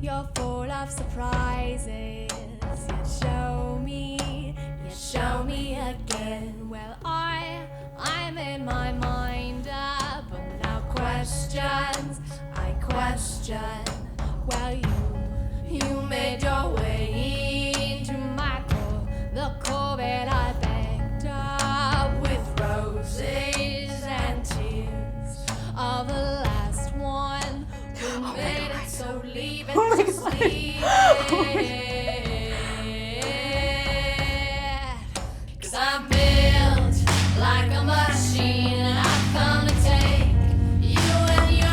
You're full of surprises. You show me again. Well, I made my mind up, but now questions, I question. Well, you made your way into my core, the core that I backed up with roses and tears of the last one who made it so leave it, just leave it. 'Cause I'm built like a machine, and I've come to take you and your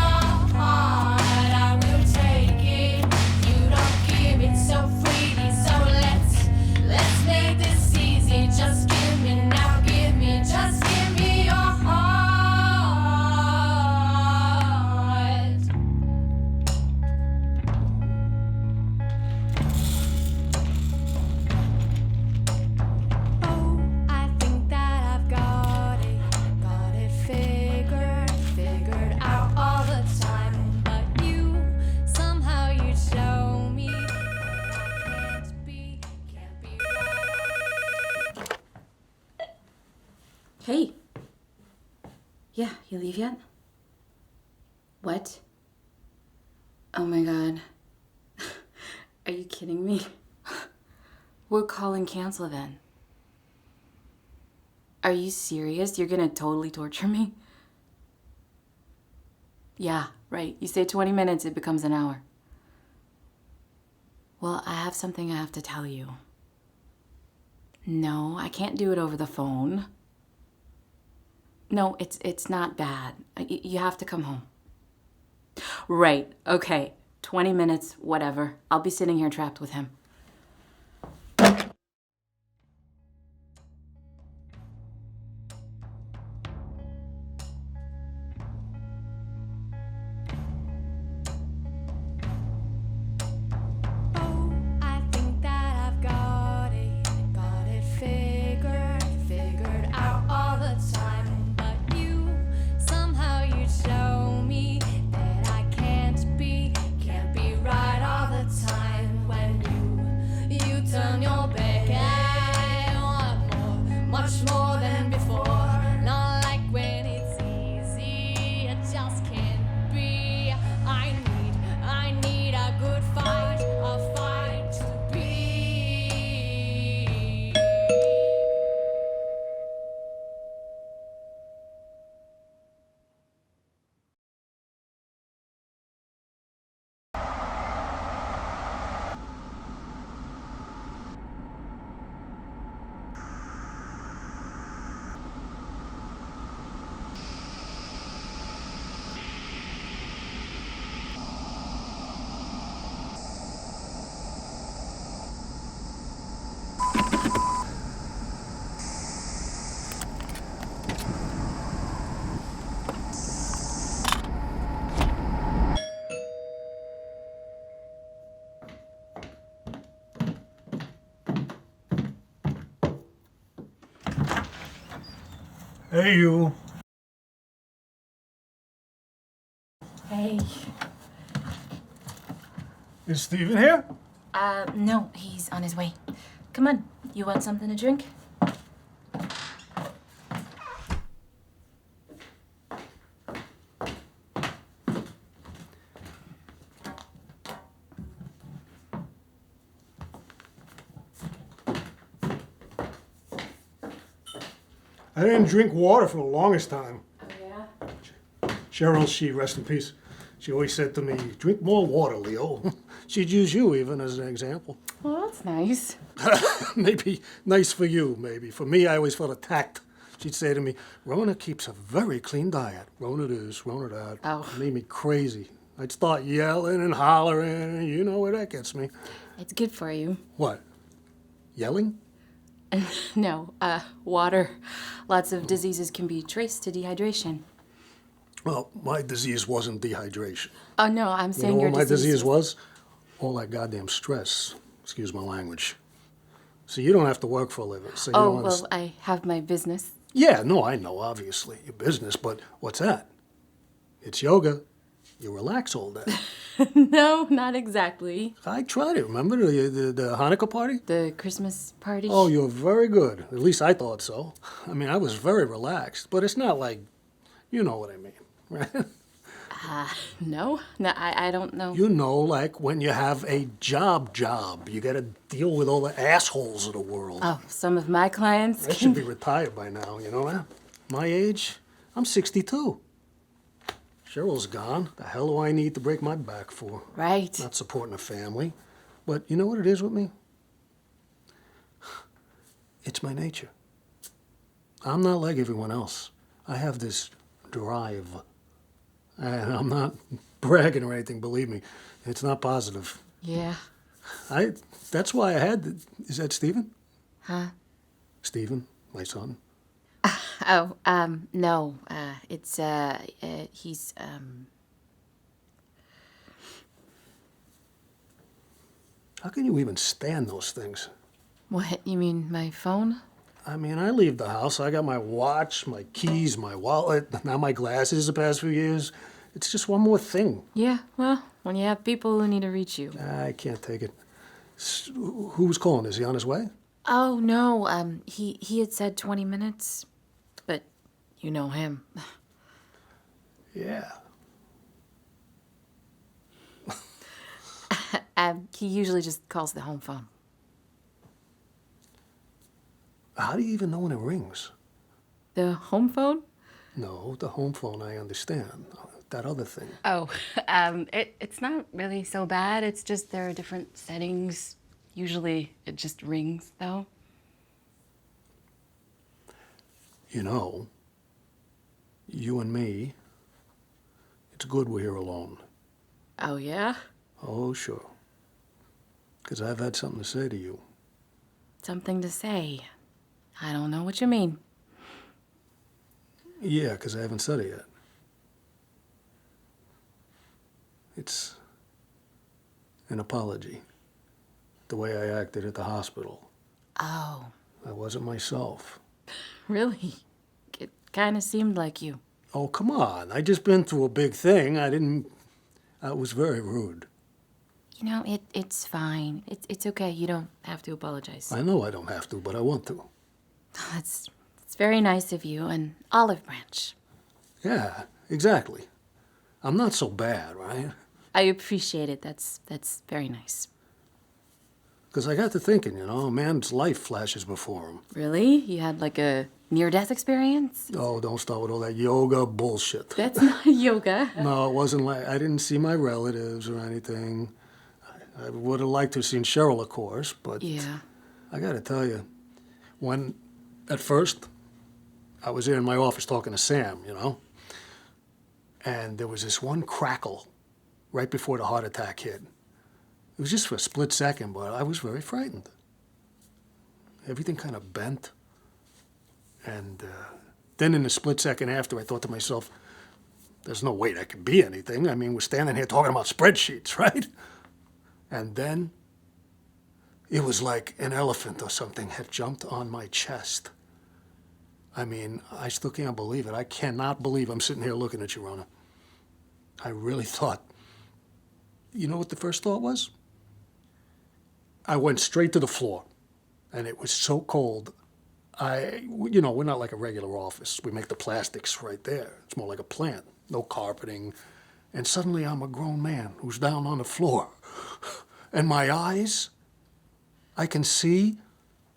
heart. I will take it. You don't give it so freely, so let's make this easy. Just give me now, just give me your heart. Oh, I think that I've got it figured out all the time. But you, somehow you show me that I can't be right. Hey. Yeah, you leave yet? What? Oh my god. Are you kidding me? We'll call and cancel then. Are you serious? You're gonna totally torture me? Yeah, right. You say 20 minutes, it becomes an hour. Well, I have something I have to tell you. No, I can't do it over the phone. No, it's not bad. You have to come home. Right, okay. 20 minutes, whatever. I'll be sitting here trapped with him. Oh, I think that I've got it figured out all the time. But you, somehow you show me that I can't be right all the time. When you turn your back, I want more, much more than before. Not like when it's easy, it just can't be. I need a good fight, a fight to be. Hey, you. Hey. Is Steven here? No, he's on his way. Come on, you want something to drink? I didn't drink water for the longest time. Oh, yeah? Cheryl, she rest in peace. She always said to me, drink more water, Leo. She'd use you even as an example. Well, that's nice. Maybe nice for you, maybe. For me, I always felt attacked. She'd say to me, Rhoda keeps a very clean diet. Rhoda this, Rhoda that. Oh. It made me crazy. I'd start yelling and hollering, and you know where that gets me. It's good for you. What? Yelling? No, water. Lots of diseases can be traced to dehydration. Well, my disease wasn't dehydration. Oh, no, I'm You saying know your what my disease disease was? All that goddamn stress. Excuse my language. See, you don't have to work for a living, so you Oh, don't well, understand. I have my business. Yeah, no, I know, obviously, your business, but what's that? It's yoga. You relax all day. No, not exactly. I tried it, remember the Hanukkah party? The Christmas party? Oh, you're very good. At least I thought so. I mean, I was very relaxed, but it's not like, you know what I mean, right? No, I don't know. You know, like when you have a job, you got to deal with all the assholes of the world. Oh, some of my clients I should be retired by now, you know that? My age, I'm 62. Cheryl's gone. The hell do I need to break my back for? Right. Not supporting a family. But you know what it is with me? It's my nature. I'm not like everyone else. I have this drive. And I'm not bragging or anything, believe me. It's not positive. Yeah. That's why I had is that Stephen? Huh? Stephen, my son. Oh, no. He's. How can you even stand those things? What, you mean my phone? I mean, I leave the house. I got my watch, my keys, my wallet, now my glasses the past few years. It's just one more thing. Yeah, well, when you have people who need to reach you. I can't take it. Who's calling? Is he on his way? Oh, no, he had said 20 minutes, but you know him. Yeah. He usually just calls the home phone. How do you even know when it rings? The home phone? No, the home phone I understand. That other thing. Oh, it's not really so bad. It's just there are different settings. Usually it just rings, though. You know, you and me, it's good we're here alone. Oh, yeah? Oh, sure. Because I've had something to say to you. Something to say. I don't know what you mean. Yeah, because I haven't said it yet. It's an apology. The way I acted at the hospital. Oh, I wasn't myself. really? It kind of seemed like you. Oh, come on. I just been through a big thing. I was very rude. You know, it's fine. It's okay. You don't have to apologize. I know I don't have to, but I want to. It's very nice of you, and olive branch. Yeah, exactly. I'm not so bad, right? I appreciate it. That's very nice. Because I got to thinking, you know, a man's life flashes before him. Really? You had like a near-death experience? Oh, don't start with all that yoga bullshit. That's not yoga. No, it wasn't like I didn't see my relatives or anything. I would have liked to have seen Cheryl, of course, but Yeah. I got to tell you, at first, I was there in my office talking to Sam, you know, and there was this one crackle right before the heart attack hit. It was just for a split second, but I was very frightened. Everything kind of bent. And then in the split second after, I thought to myself, there's no way that could be anything. I mean, we're standing here talking about spreadsheets, right? And then it was like an elephant or something had jumped on my chest. I mean, I still can't believe it. I cannot believe I'm sitting here looking at you, Rhoda. I really thought, you know what the first thought was? I went straight to the floor, and it was so cold. You know, we're not like a regular office. We make the plastics right there. It's more like a plant, no carpeting. And suddenly I'm a grown man who's down on the floor. And my eyes, I can see,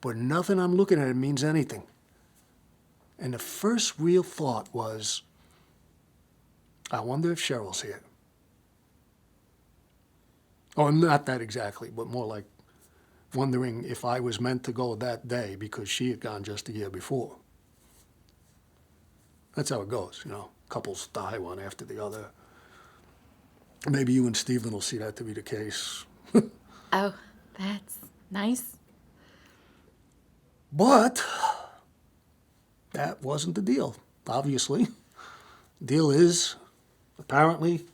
but nothing I'm looking at means anything. And the first real thought was, I wonder if Cheryl's here. Oh, not that exactly, but more like wondering if I was meant to go that day because she had gone just a year before. That's how it goes, you know. Couples die one after the other. Maybe you and Stephen will see that to be the case. Oh, that's nice. But that wasn't the deal, obviously. Deal is, apparently,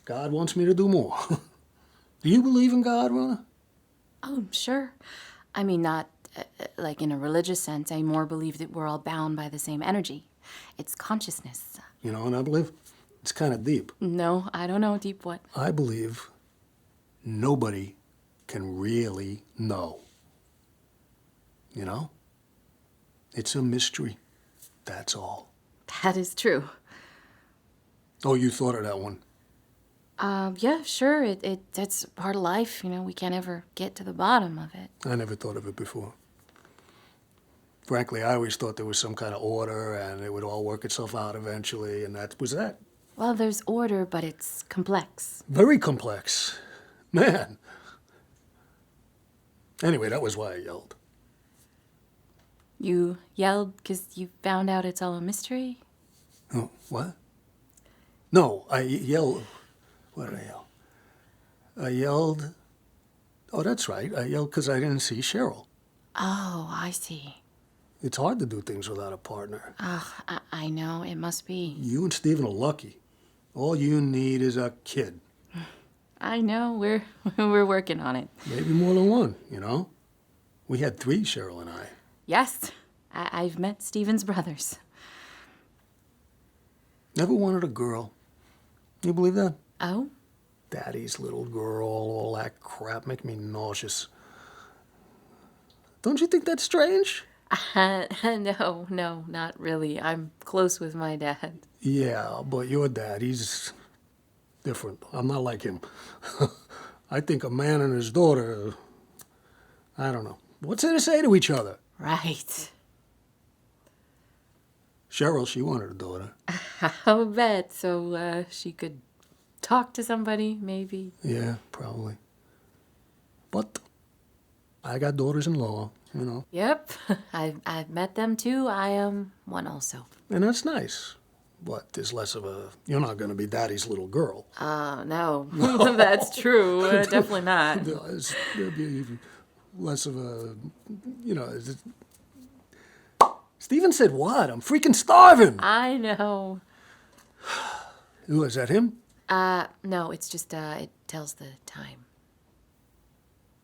God wants me to do more. Do you believe in God, Rhoda? Oh, sure. I mean, not like in a religious sense. I more believe that we're all bound by the same energy. It's consciousness. You know what I believe? It's kind of deep. No, I don't know. Deep what? I believe nobody can really know. You know? It's a mystery. That's all. That is true. Oh, you thought of that one. Yeah, sure. That's part of life. You know, we can't ever get to the bottom of it. I never thought of it before. Frankly, I always thought there was some kind of order and it would all work itself out eventually, and that was that. Well, there's order, but it's complex. Very complex. Man. Anyway, that was why I yelled. You yelled because you found out it's all a mystery? Oh, what? No, I yelled. What did I yell? I yelled. Oh, that's right. I yelled because I didn't see Cheryl. Oh, I see. It's hard to do things without a partner. I know. It must be. You and Steven are lucky. All you need is a kid. I know. We're working on it. Maybe more than one, you know? We had 3, Cheryl and I. Yes. I've met Steven's brothers. Never wanted a girl. You believe that? Oh? Daddy's little girl, all that crap make me nauseous. Don't you think that's strange? No, not really. I'm close with my dad. Yeah, but your dad, he's different. I'm not like him. I think a man and his daughter, I don't know. What's there to say to each other? Right. Cheryl, she wanted a daughter. I'll bet. So she could talk to somebody, maybe. Yeah, probably. But I got daughters-in-law, you know. Yep. I've met them too. I am one also. And that's nice. But there's less of a... You're not going to be daddy's little girl. No. That's true. Definitely not. There'll be even less of a... You know... Steven said what? I'm freaking starving. I know. Who, is that him? No, it's just, it tells the time.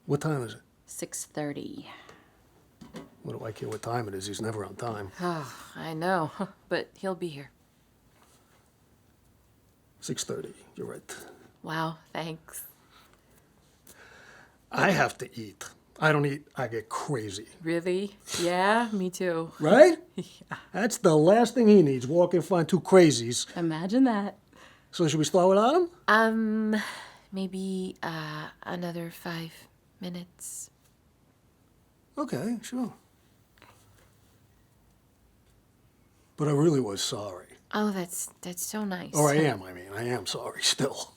What time is it? 6:30. What do I care what time it is? He's never on time. Oh, I know. But he'll be here. 6:30, you're right. Wow, thanks. I have to eat. I don't eat, I get crazy. Really? Yeah, me too. Right? Yeah. That's the last thing he needs, walk and find 2 crazies. Imagine that. So should we start without him? Maybe, another 5 minutes. Okay, sure. But I really was sorry. Oh, that's so nice. Or I am sorry still.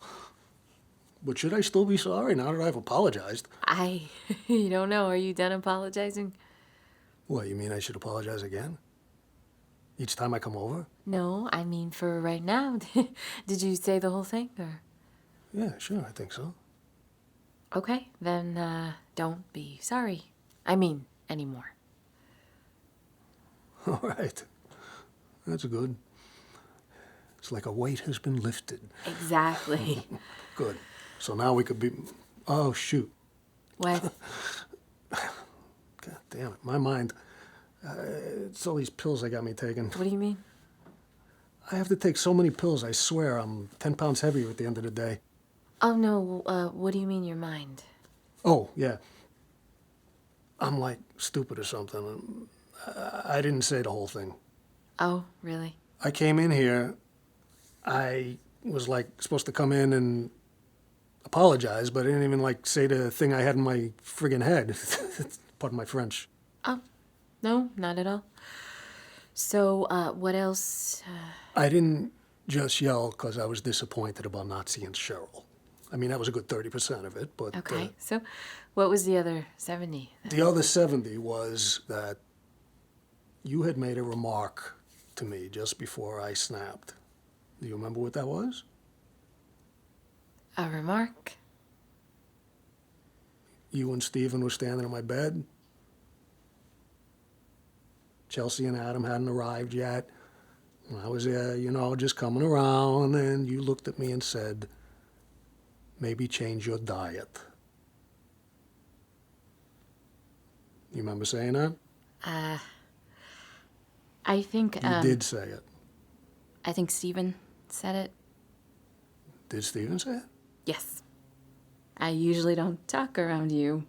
But should I still be sorry now that I've apologized? You don't know. Are you done apologizing? What, you mean I should apologize again? Each time I come over? No, I mean for right now. Did you say the whole thing, or? Yeah, sure, I think so. Okay, then, don't be sorry. I mean, anymore. All right. That's good. It's like a weight has been lifted. Exactly. Good. So now we could be... Oh, shoot. What? God damn it. My mind... it's all these pills they got me taking. What do you mean? I have to take so many pills, I swear I'm 10 pounds heavier at the end of the day. Oh, no, what do you mean your mind? Oh, yeah. I'm like stupid or something. I didn't say the whole thing. Oh, really? I came in here, I was like supposed to come in and apologize, but I didn't even like say the thing I had in my friggin' head. Pardon my French. Oh, no, not at all. So, what else? I didn't just yell because I was disappointed about not seeing Cheryl. I mean, that was a good 30% of it, but... Okay, so what was the other 70? The other 70 was that you had made a remark to me just before I snapped. Do you remember what that was? A remark? You and Steven were standing in my bed. Chelsea and Adam hadn't arrived yet. I was there, you know, just coming around, and you looked at me and said, maybe change your diet. You remember saying that? I think, You did say it. I think Steven said it. Did Steven say it? Yes. I usually don't talk around you.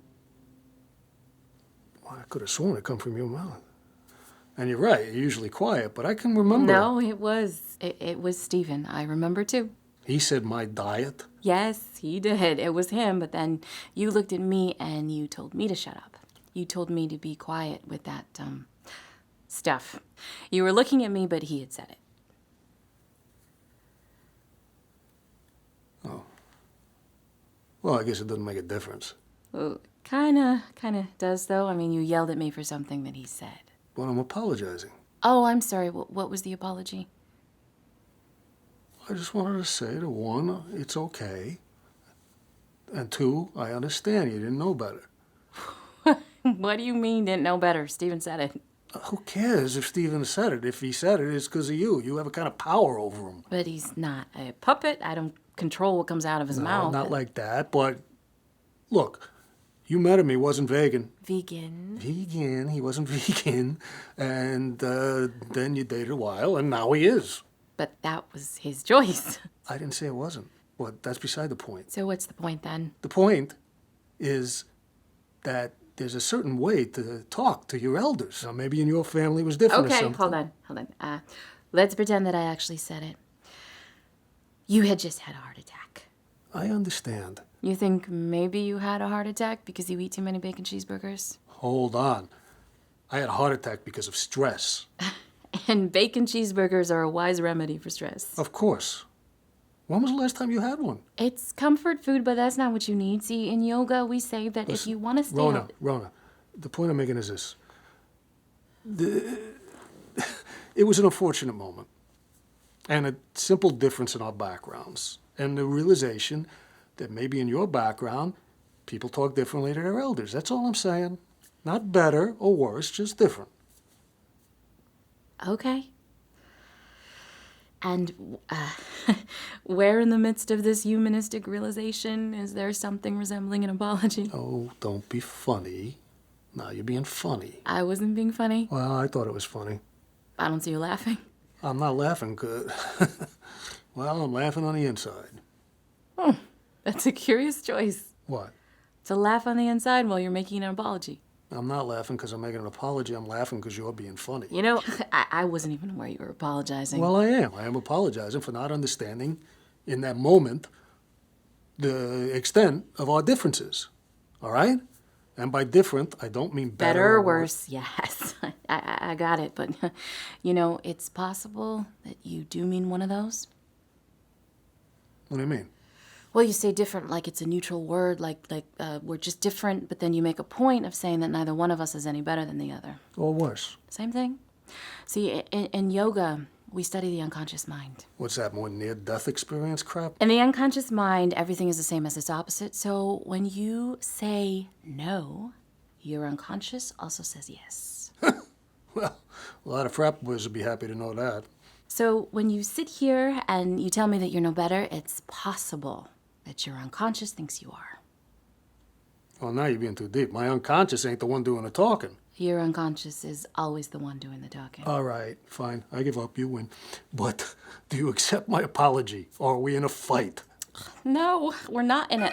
Well, I could have sworn it come from your mouth. And you're right, you're usually quiet, but I can remember. No, it was Steven. I remember too. He said my diet. Yes, he did. It was him, but then you looked at me and you told me to shut up. You told me to be quiet with that, stuff. You were looking at me, but he had said it. Oh. Well, I guess it doesn't make a difference. Well, kinda does, though. I mean, you yelled at me for something that he said. But I'm apologizing. Oh, I'm sorry. What was the apology? I just wanted to say that one, it's okay. And two, I understand you didn't know better. What do you mean, didn't know better? Steven said it. Who cares if Steven said it? If he said it, it's because of you. You have a kind of power over him. But he's not a puppet. I don't control what comes out of his mouth. Not like that, but look, you met him, he wasn't vegan. Vegan. Vegan, he wasn't vegan. And then you dated a while, and now he is. But that was his choice. I didn't say it wasn't, but that's beside the point. So what's the point then? The point is that there's a certain way to talk to your elders. Now, maybe in your family it was different or Okay, something. hold on. Let's pretend that I actually said it. You had just had a heart attack. I understand. You think maybe you had a heart attack because you eat too many bacon cheeseburgers? Hold on. I had a heart attack because of stress. And bacon cheeseburgers are a wise remedy for stress. Of course. When was the last time you had one? It's comfort food, but that's not what you need. See, in yoga, we say that if you want to stay... Rhoda, the point I'm making is this. It was an unfortunate moment. And a simple difference in our backgrounds. And the realization that maybe in your background, people talk differently to their elders. That's all I'm saying. Not better or worse, just different. Okay. And where in the midst of this humanistic realization is there something resembling an apology? Oh, don't be funny. Now you're being funny. I wasn't being funny. Well, I thought it was funny. I don't see you laughing. I'm not laughing good. Well, I'm laughing on the inside. Oh, that's a curious choice. What? To laugh on the inside while you're making an apology. I'm not laughing because I'm making an apology. I'm laughing because you're being funny. You know, I wasn't even aware you were apologizing. Well, I am. I am apologizing for not understanding in that moment the extent of our differences. All right? And by different, I don't mean better or worse. Yes, I got it. But, you know, it's possible that you do mean one of those. What do you mean? Well, you say different like it's a neutral word, like we're just different, but then you make a point of saying that neither one of us is any better than the other. Or worse. Same thing. See, in yoga, we study the unconscious mind. What's that, more near-death experience crap? In the unconscious mind, everything is the same as its opposite. So when you say no, your unconscious also says yes. Well, a lot of frat boys would be happy to know that. So when you sit here and you tell me that you're no better, it's possible that your unconscious thinks you are. Well, now you're being too deep. My unconscious ain't the one doing the talking. Your unconscious is always the one doing the talking. All right, fine. I give up. You win. But do you accept my apology, or are we in a fight? No, we're not in it.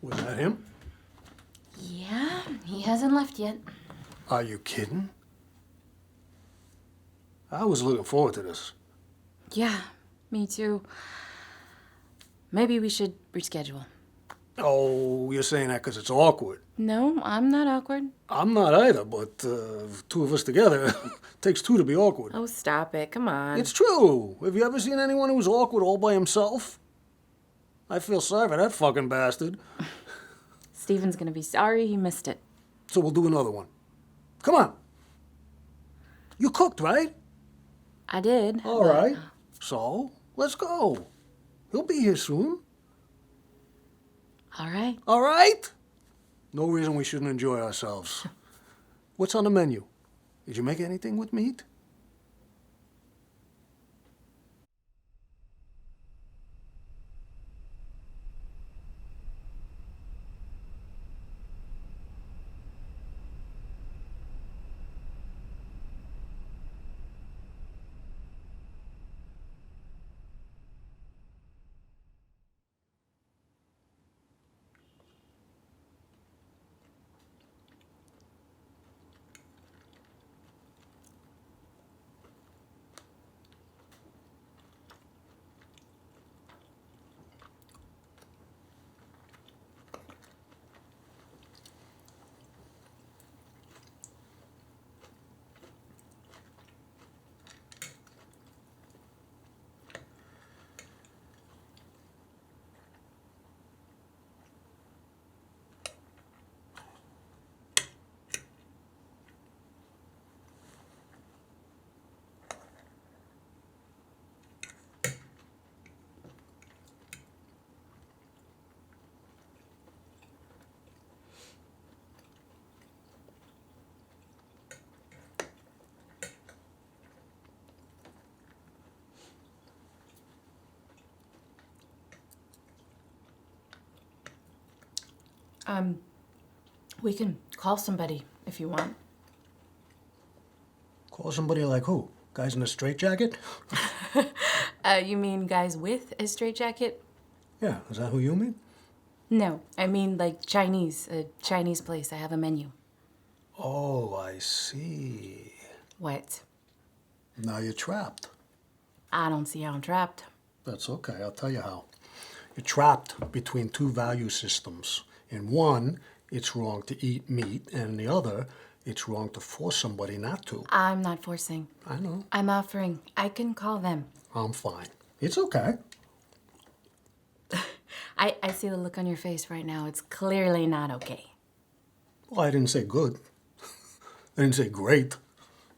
Was that him? Yeah, he hasn't left yet. Are you kidding? I was looking forward to this. Yeah, me too. Maybe we should reschedule. Oh, you're saying that because it's awkward. No, I'm not awkward. I'm not either, but two of us together, takes two to be awkward. Oh, stop it. Come on. It's true. Have you ever seen anyone who's awkward all by himself? I feel sorry for that fucking bastard. Steven's gonna be sorry he missed it. So we'll do another one. Come on. You cooked, right? I did. All right. So, let's go. He'll be here soon. All right. All right? No reason we shouldn't enjoy ourselves. What's on the menu? Did you make anything with meat? We can call somebody if you want. Call somebody like who? Guys in a straitjacket? You mean guys with a straitjacket? Yeah, is that who you mean? No, I mean like Chinese, a Chinese place. I have a menu. Oh, I see. What? Now you're trapped. I don't see how I'm trapped. That's okay, I'll tell you how. You're trapped between two value systems. In one, it's wrong to eat meat, and in the other, it's wrong to force somebody not to. I'm not forcing. I know. I'm offering. I can call them. I'm fine. It's okay. I see the look on your face right now. It's clearly not okay. Well, I didn't say good. I didn't say great.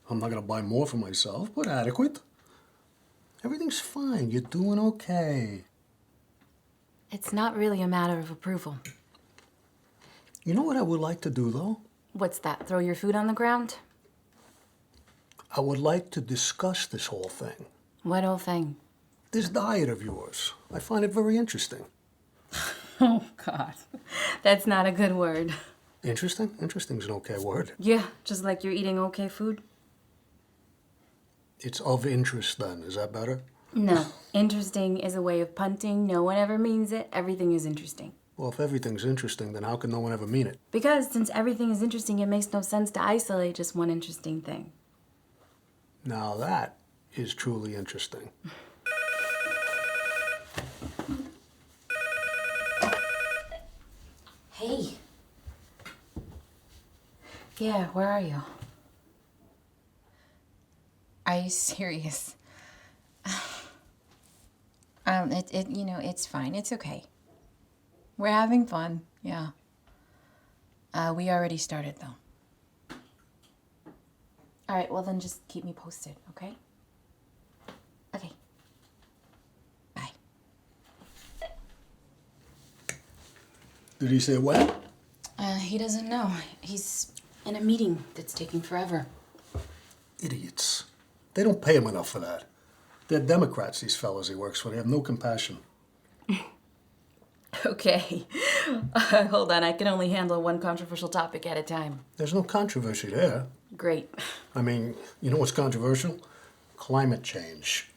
I'm not going to buy more for myself, but adequate. Everything's fine. You're doing okay. It's not really a matter of approval. You know what I would like to do, though? What's that? Throw your food on the ground? I would like to discuss this whole thing. What whole thing? This diet of yours. I find it very interesting. Oh, God. That's not a good word. Interesting? Interesting's an okay word. Yeah, just like you're eating okay food? It's of interest, then. Is that better? No. Interesting is a way of punting. No one ever means it. Everything is interesting. Well, if everything's interesting, then how can no one ever mean it? Because since everything is interesting, it makes no sense to isolate just one interesting thing. Now that is truly interesting. Hey. Yeah, where are you? Are you serious? It's fine. It's okay. We're having fun, yeah. We already started, though. All right, well then just keep me posted, okay? Okay. Bye. Did he say when? He doesn't know. He's in a meeting that's taking forever. Idiots. They don't pay him enough for that. They're Democrats, these fellas he works for. They have no compassion. Okay. Hold on, I can only handle one controversial topic at a time. There's no controversy there. Great. I mean, you know what's controversial? Climate change.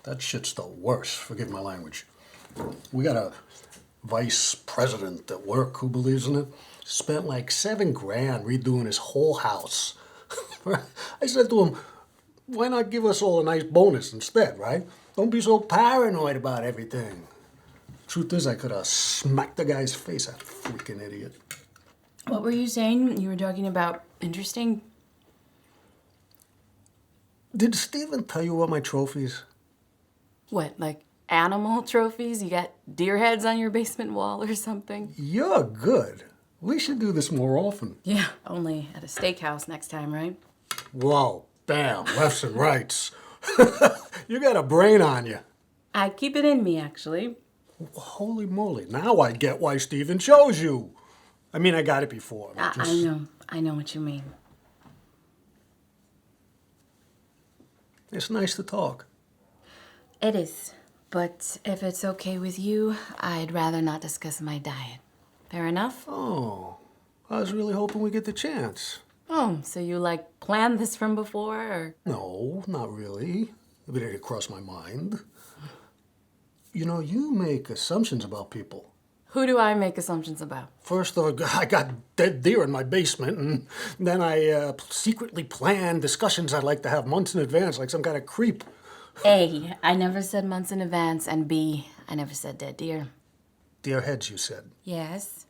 That shit's the worst, forgive my language. We got a vice president at work who believes in it. Spent like $7 grand redoing his whole house. I said to him, why not give us all a nice bonus instead, right? Don't be so paranoid about everything. Truth is, I could have smacked the guy's face, that freaking idiot. What were you saying? You were talking about interesting? Did Steven tell you about my trophies? What, like animal trophies? You got deer heads on your basement wall or something? You're good. We should do this more often. Yeah, only at a steakhouse next time, right? Whoa, bam, lefts and rights. You got a brain on you. I keep it in me, actually. Holy moly, now I get why Steven chose you. I mean, I got it before. I know what you mean. It's nice to talk. It is. But if it's okay with you, I'd rather not discuss my diet. Fair enough? Oh, I was really hoping we get the chance. Oh, so you, planned this from before, or? No, not really. But it crossed my mind. You know, you make assumptions about people. Who do I make assumptions about? First, I got dead deer in my basement, and then I secretly planned discussions I'd like to have months in advance, like some kind of creep. A, I never said months in advance, and B, I never said dead deer. Deer heads, you said. Yes.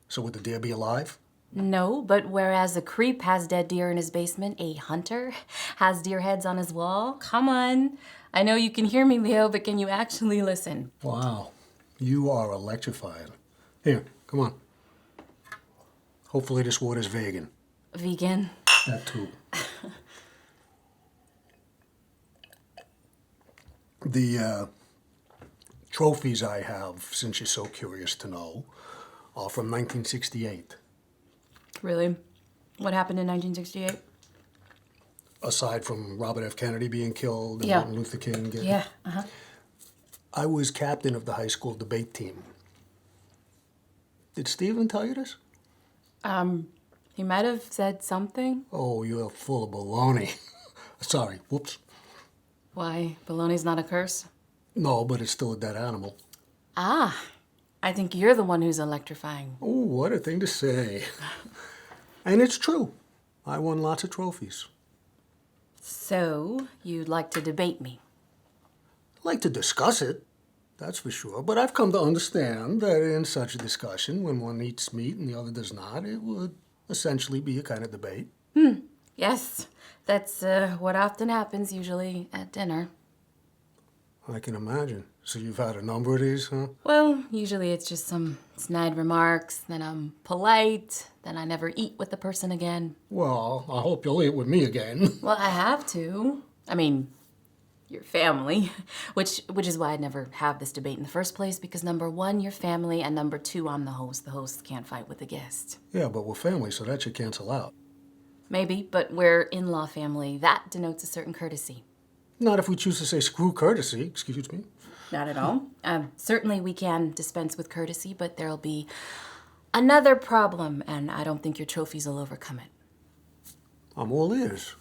So would the deer be alive? No, but whereas a creep has dead deer in his basement, a hunter has deer heads on his wall. Come on. I know you can hear me, Leo, but can you actually listen? Wow, you are electrifying. Here, come on. Hopefully this water's vegan. Vegan? That too. The trophies I have, since you're so curious to know, are from 1968. Really? What happened in 1968? Aside from Robert F. Kennedy being killed and Yeah. Martin Luther King getting... Yeah, uh-huh. I was captain of the high school debate team. Did Steven tell you this? He might have said something. Oh, you're full of baloney. Sorry, whoops. Why, baloney's not a curse? No, but it's still a dead animal. Ah, I think you're the one who's electrifying. Oh, what a thing to say. And it's true. I won lots of trophies. So, you'd like to debate me? I'd like to discuss it, that's for sure. But I've come to understand that in such a discussion, when one eats meat and the other does not, it would essentially be a kind of debate. Yes, that's what often happens usually at dinner. I can imagine. So you've had a number of these, huh? Well, usually it's just some snide remarks, then I'm polite, then I never eat with the person again. Well, I hope you'll eat with me again. Well, I have to. I mean, your family, which is why I'd never have this debate in the first place, because number one, your family, and number two, I'm the host. The host can't fight with the guest. Yeah, but we're family, so that should cancel out. Maybe, but we're in-law family. That denotes a certain courtesy. Not if we choose to say screw courtesy, excuse me. Not at all. Certainly we can dispense with courtesy, but there'll be another problem, and I don't think your trophies will overcome it. I'm all ears.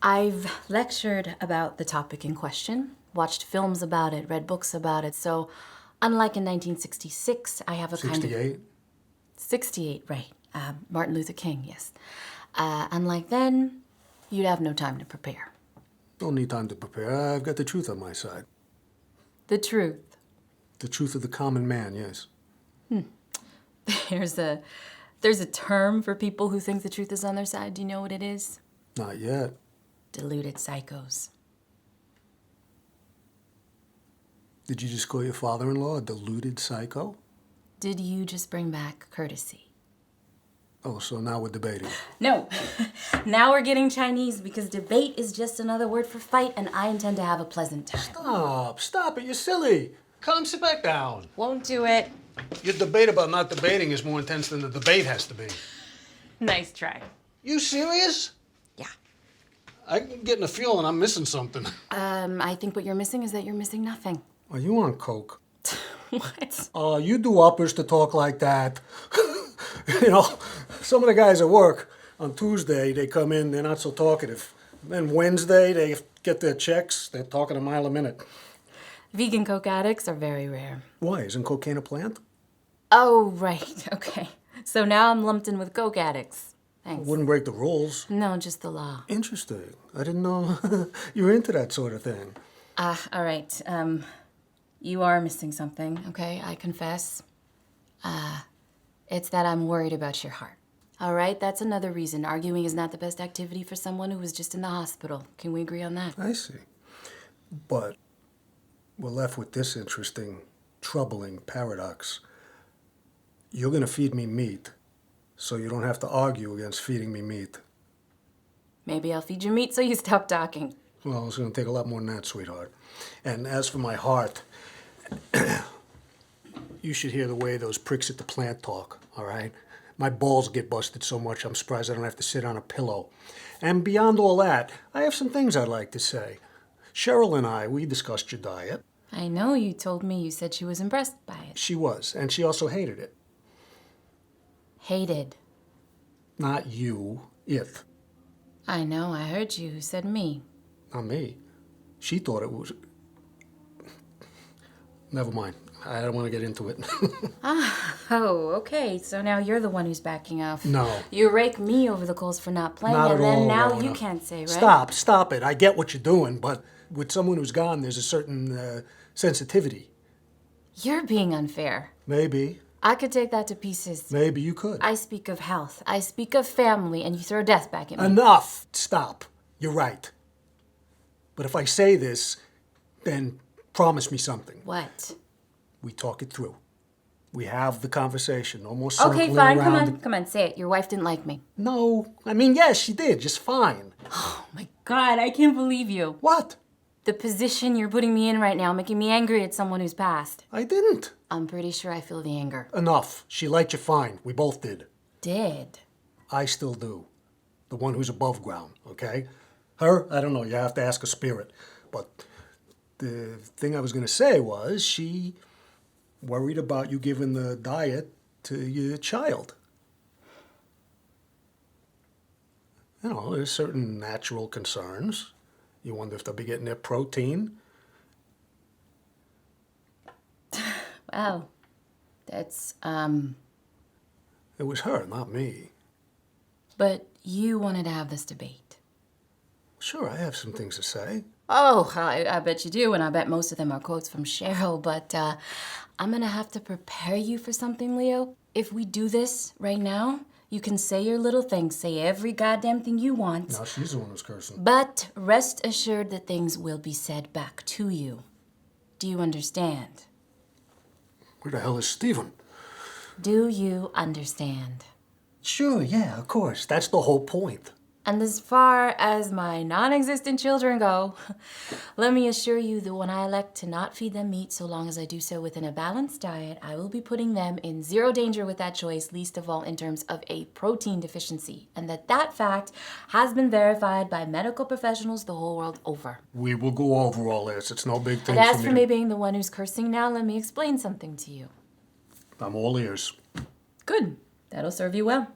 I've lectured about the topic in question, watched films about it, read books about it, so unlike in 1966, I have a kind of... 68? 68, right. Martin Luther King, yes. Unlike then, you'd have no time to prepare. Don't need time to prepare. I've got the truth on my side. The truth. The truth of the common man, yes. There's a term for people who think the truth is on their side. Do you know what it is? Not yet. Deluded psychos. Did you just call your father-in-law a deluded psycho? Did you just bring back courtesy? Oh, so now we're debating. No. Now we're getting Chinese because debate is just another word for fight, and I intend to have a pleasant time. Stop it, you're silly. Come sit back down. Won't do it. Your debate about not debating is more intense than the debate has to be. Nice try. You serious? Yeah. I'm getting a feeling I'm missing something. I think what you're missing is that you're missing nothing. Are you on coke? What? You do uppers to talk like that. You know, some of the guys at work, on Tuesday, they come in, they're not so talkative. Then Wednesday, they get their checks, they're talking a mile a minute. Vegan coke addicts are very rare. Why, isn't cocaine a plant? Oh, right. Okay. So now I'm lumped in with coke addicts. Thanks. Wouldn't break the rules. No, just the law. Interesting. I didn't know you were into that sort of thing. All right. You are missing something, okay? I confess. It's that I'm worried about your heart. All right? That's another reason. Arguing is not the best activity for someone who was just in the hospital. Can we agree on that? I see. But we're left with this interesting, troubling paradox. You're going to feed me meat, so you don't have to argue against feeding me meat. Maybe I'll feed you meat so you stop talking. Well, it's going to take a lot more than that, sweetheart. And as for my heart, You should hear the way those pricks at the plant talk, all right? My balls get busted so much I'm surprised I don't have to sit on a pillow. And beyond all that, I have some things I'd like to say. Cheryl and I, we discussed your diet. I know you told me you said she was impressed by it. She was, and she also hated it. Hated. Not you, it. I know, I heard you. Who said me? Not me. She thought it was... Never mind. I don't want to get into it. Oh, okay. So now you're the one who's backing off. No. You rake me over the coals for not playing, Not and at then all, now Rhoda. you can't say, right? Stop it. I get what you're doing, but with someone who's gone, there's a certain sensitivity. You're being unfair. Maybe. I could take that to pieces. Maybe you could. I speak of health. I speak of family, and you throw death back at me. Enough. Stop. You're right. But if I say this, then promise me something. What? We talk it through. We have the conversation. No more circling Okay, fine. around. Come on, say it. Your wife didn't like me. No. I mean, yes, she did. Just fine. Oh my God, I can't believe you. What? The position you're putting me in right now, making me angry at someone who's passed. I didn't. I'm pretty sure I feel the anger. Enough. She liked you fine. We both did. Did. I still do. The one who's above ground, okay? Her, I don't know. You have to ask a spirit. But the thing I was going to say was she worried about you giving the diet to your child. You know, there's certain natural concerns. You wonder if they'll be getting their protein. Wow. That's, It was her, not me. But you wanted to have this debate. Sure, I have some things to say. Oh, I bet you do, and I bet most of them are quotes from Cheryl, but I'm gonna have to prepare you for something, Leo. If we do this right now, you can say your little things, say every goddamn thing you want. Now she's the one who's cursing. But rest assured that things will be said back to you. Do you understand? Where the hell is Stephen? Do you understand? Sure, yeah, of course. That's the whole point. And as far as my non-existent children go, let me assure you that when I elect to not feed them meat so long as I do so within a balanced diet, I will be putting them in zero danger with that choice, least of all in terms of a protein deficiency. And that fact has been verified by medical professionals the whole world over. We will go over all this. It's no big thing And as for for me being the one who's cursing now, let me explain something to you. I'm all ears. Good. That'll serve you well.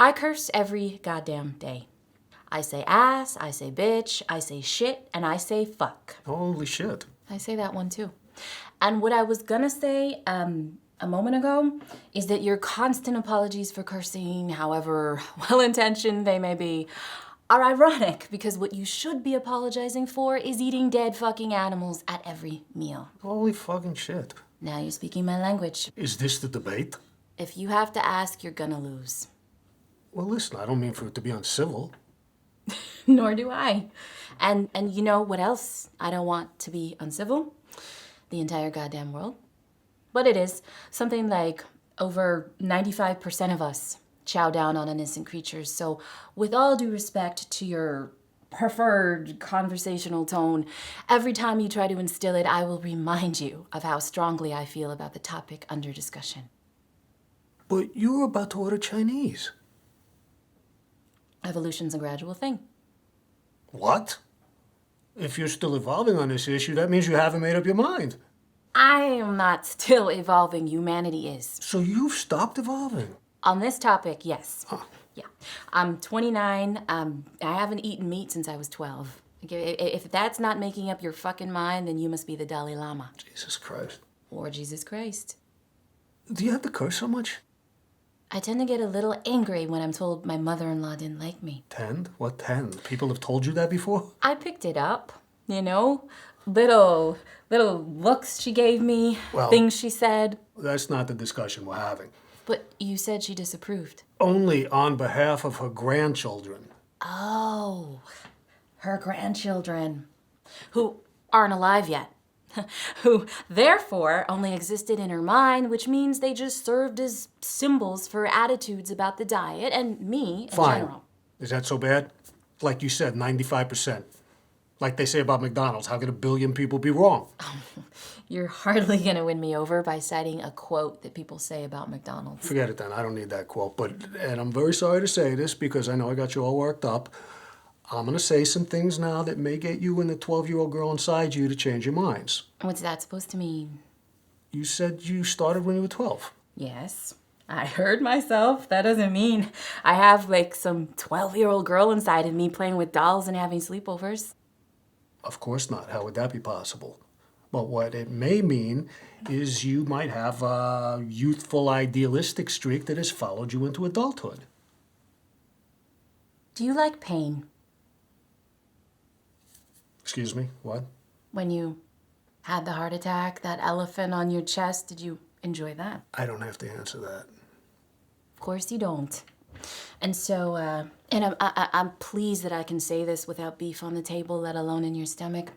I curse every goddamn day. I say ass, I say bitch, I say shit, and I say fuck. Holy shit. I say that one too. And what I was gonna say a moment ago is that your constant apologies for cursing, however well-intentioned they may be, are ironic because what you should be apologizing for is eating dead fucking animals at every meal. Holy fucking shit. Now you're speaking my language. Is this the debate? If you have to ask, you're gonna lose. Well, listen, I don't mean for it to be uncivil. Nor do I. And you know what else I don't want to be uncivil? The entire goddamn world. But it is. Something like over 95% of us chow down on innocent creatures. So with all due respect to your preferred conversational tone, every time you try to instill it, I will remind you of how strongly I feel about the topic under discussion. But you were about to order Chinese. Evolution's a gradual thing. What? If you're still evolving on this issue, that means you haven't made up your mind. I am not still evolving. Humanity is. So you've stopped evolving? On this topic, yes. Huh. Yeah. I'm 29. I haven't eaten meat since I was 12. If that's not making up your fucking mind, then you must be the Dalai Lama. Jesus Christ. Or Jesus Christ. Do you have to curse so much? I tend to get a little angry when I'm told my mother-in-law didn't like me. Tend? What tend? People have told you that before? I picked it up, you know? Little looks she gave me, Well- things she said. That's not the discussion we're having. But you said she disapproved. Only on behalf of her grandchildren. Oh, her grandchildren, who aren't alive yet. Who, therefore, only existed in her mind, which means they just served as symbols for attitudes about the diet and me in Fine. general. Is that so bad? Like you said, 95%. Like they say about McDonald's, how could a billion people be wrong? You're hardly gonna win me over by citing a quote that people say about McDonald's. Forget it then, I don't need that quote. And I'm very sorry to say this because I know I got you all worked up. I'm gonna say some things now that may get you and the 12-year-old girl inside you to change your minds. What's that supposed to mean? You said you started when you were 12. Yes, I heard myself. That doesn't mean I have like some 12-year-old girl inside of me playing with dolls and having sleepovers. Of course not. How would that be possible? But what it may mean is you might have a youthful, idealistic streak that has followed you into adulthood. Do you like pain? Excuse me, what? When you had the heart attack, that elephant on your chest, did you enjoy that? I don't have to answer that. Of course you don't. And so, and I'm pleased that I can say this without beef on the table, let alone in your stomach.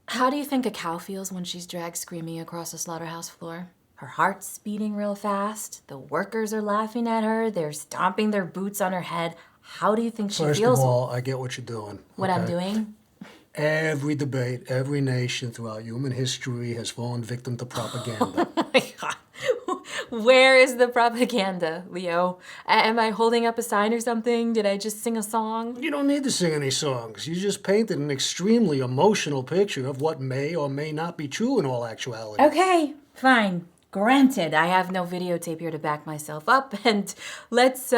How do you think a cow feels when she's dragged screaming across a slaughterhouse floor? Her heart's beating real fast. The workers are laughing at her. They're stomping their boots on her head. How do you think she First feels? of all, I get what you're doing. What I'm doing? Every debate, every nation throughout human history has fallen victim to propaganda. Oh my God. Where is the propaganda, Leo? Am I holding up a sign or something? Did I just sing a song? You don't need to sing any songs. You just painted an extremely emotional picture of what may or may not be true in all actuality. Okay, fine. Granted, I have no videotape here to back myself up, and let's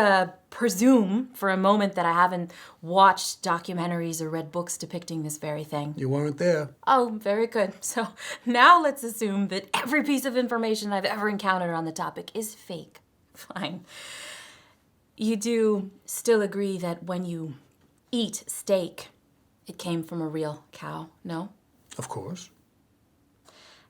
presume for a moment that I haven't watched documentaries or read books depicting this very thing. You weren't there. Oh, very good. So now let's assume that every piece of information I've ever encountered on the topic is fake. Fine. You do still agree that when you eat steak, it came from a real cow, no? Of course.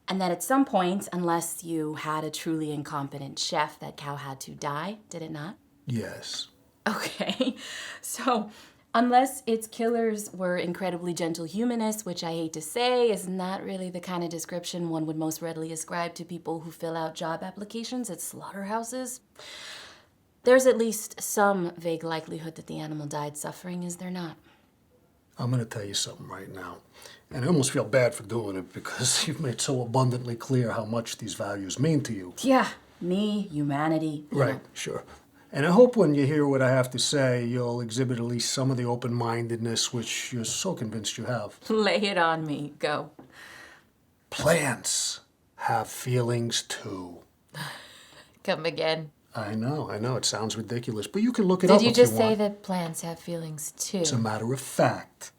And that at some point, unless you had a truly incompetent chef, that cow had to die, did it not? Yes. Okay, so unless its killers were incredibly gentle humanists, which I hate to say is not really the kind of description one would most readily ascribe to people who fill out job applications at slaughterhouses, there's at least some vague likelihood that the animal died suffering, is there not? I'm going to tell you something right now. And I almost feel bad for doing it because you've made so abundantly clear how much these values mean to you. Yeah, me, humanity. Right, sure. And I hope when you hear what I have to say, you'll exhibit at least some of the open-mindedness which you're so convinced you have. Lay it on me. Go. Plants have feelings too. Come again. I know. It sounds ridiculous, but you can look it up if Did you you just want. say that plants have feelings too? It's a matter of fact.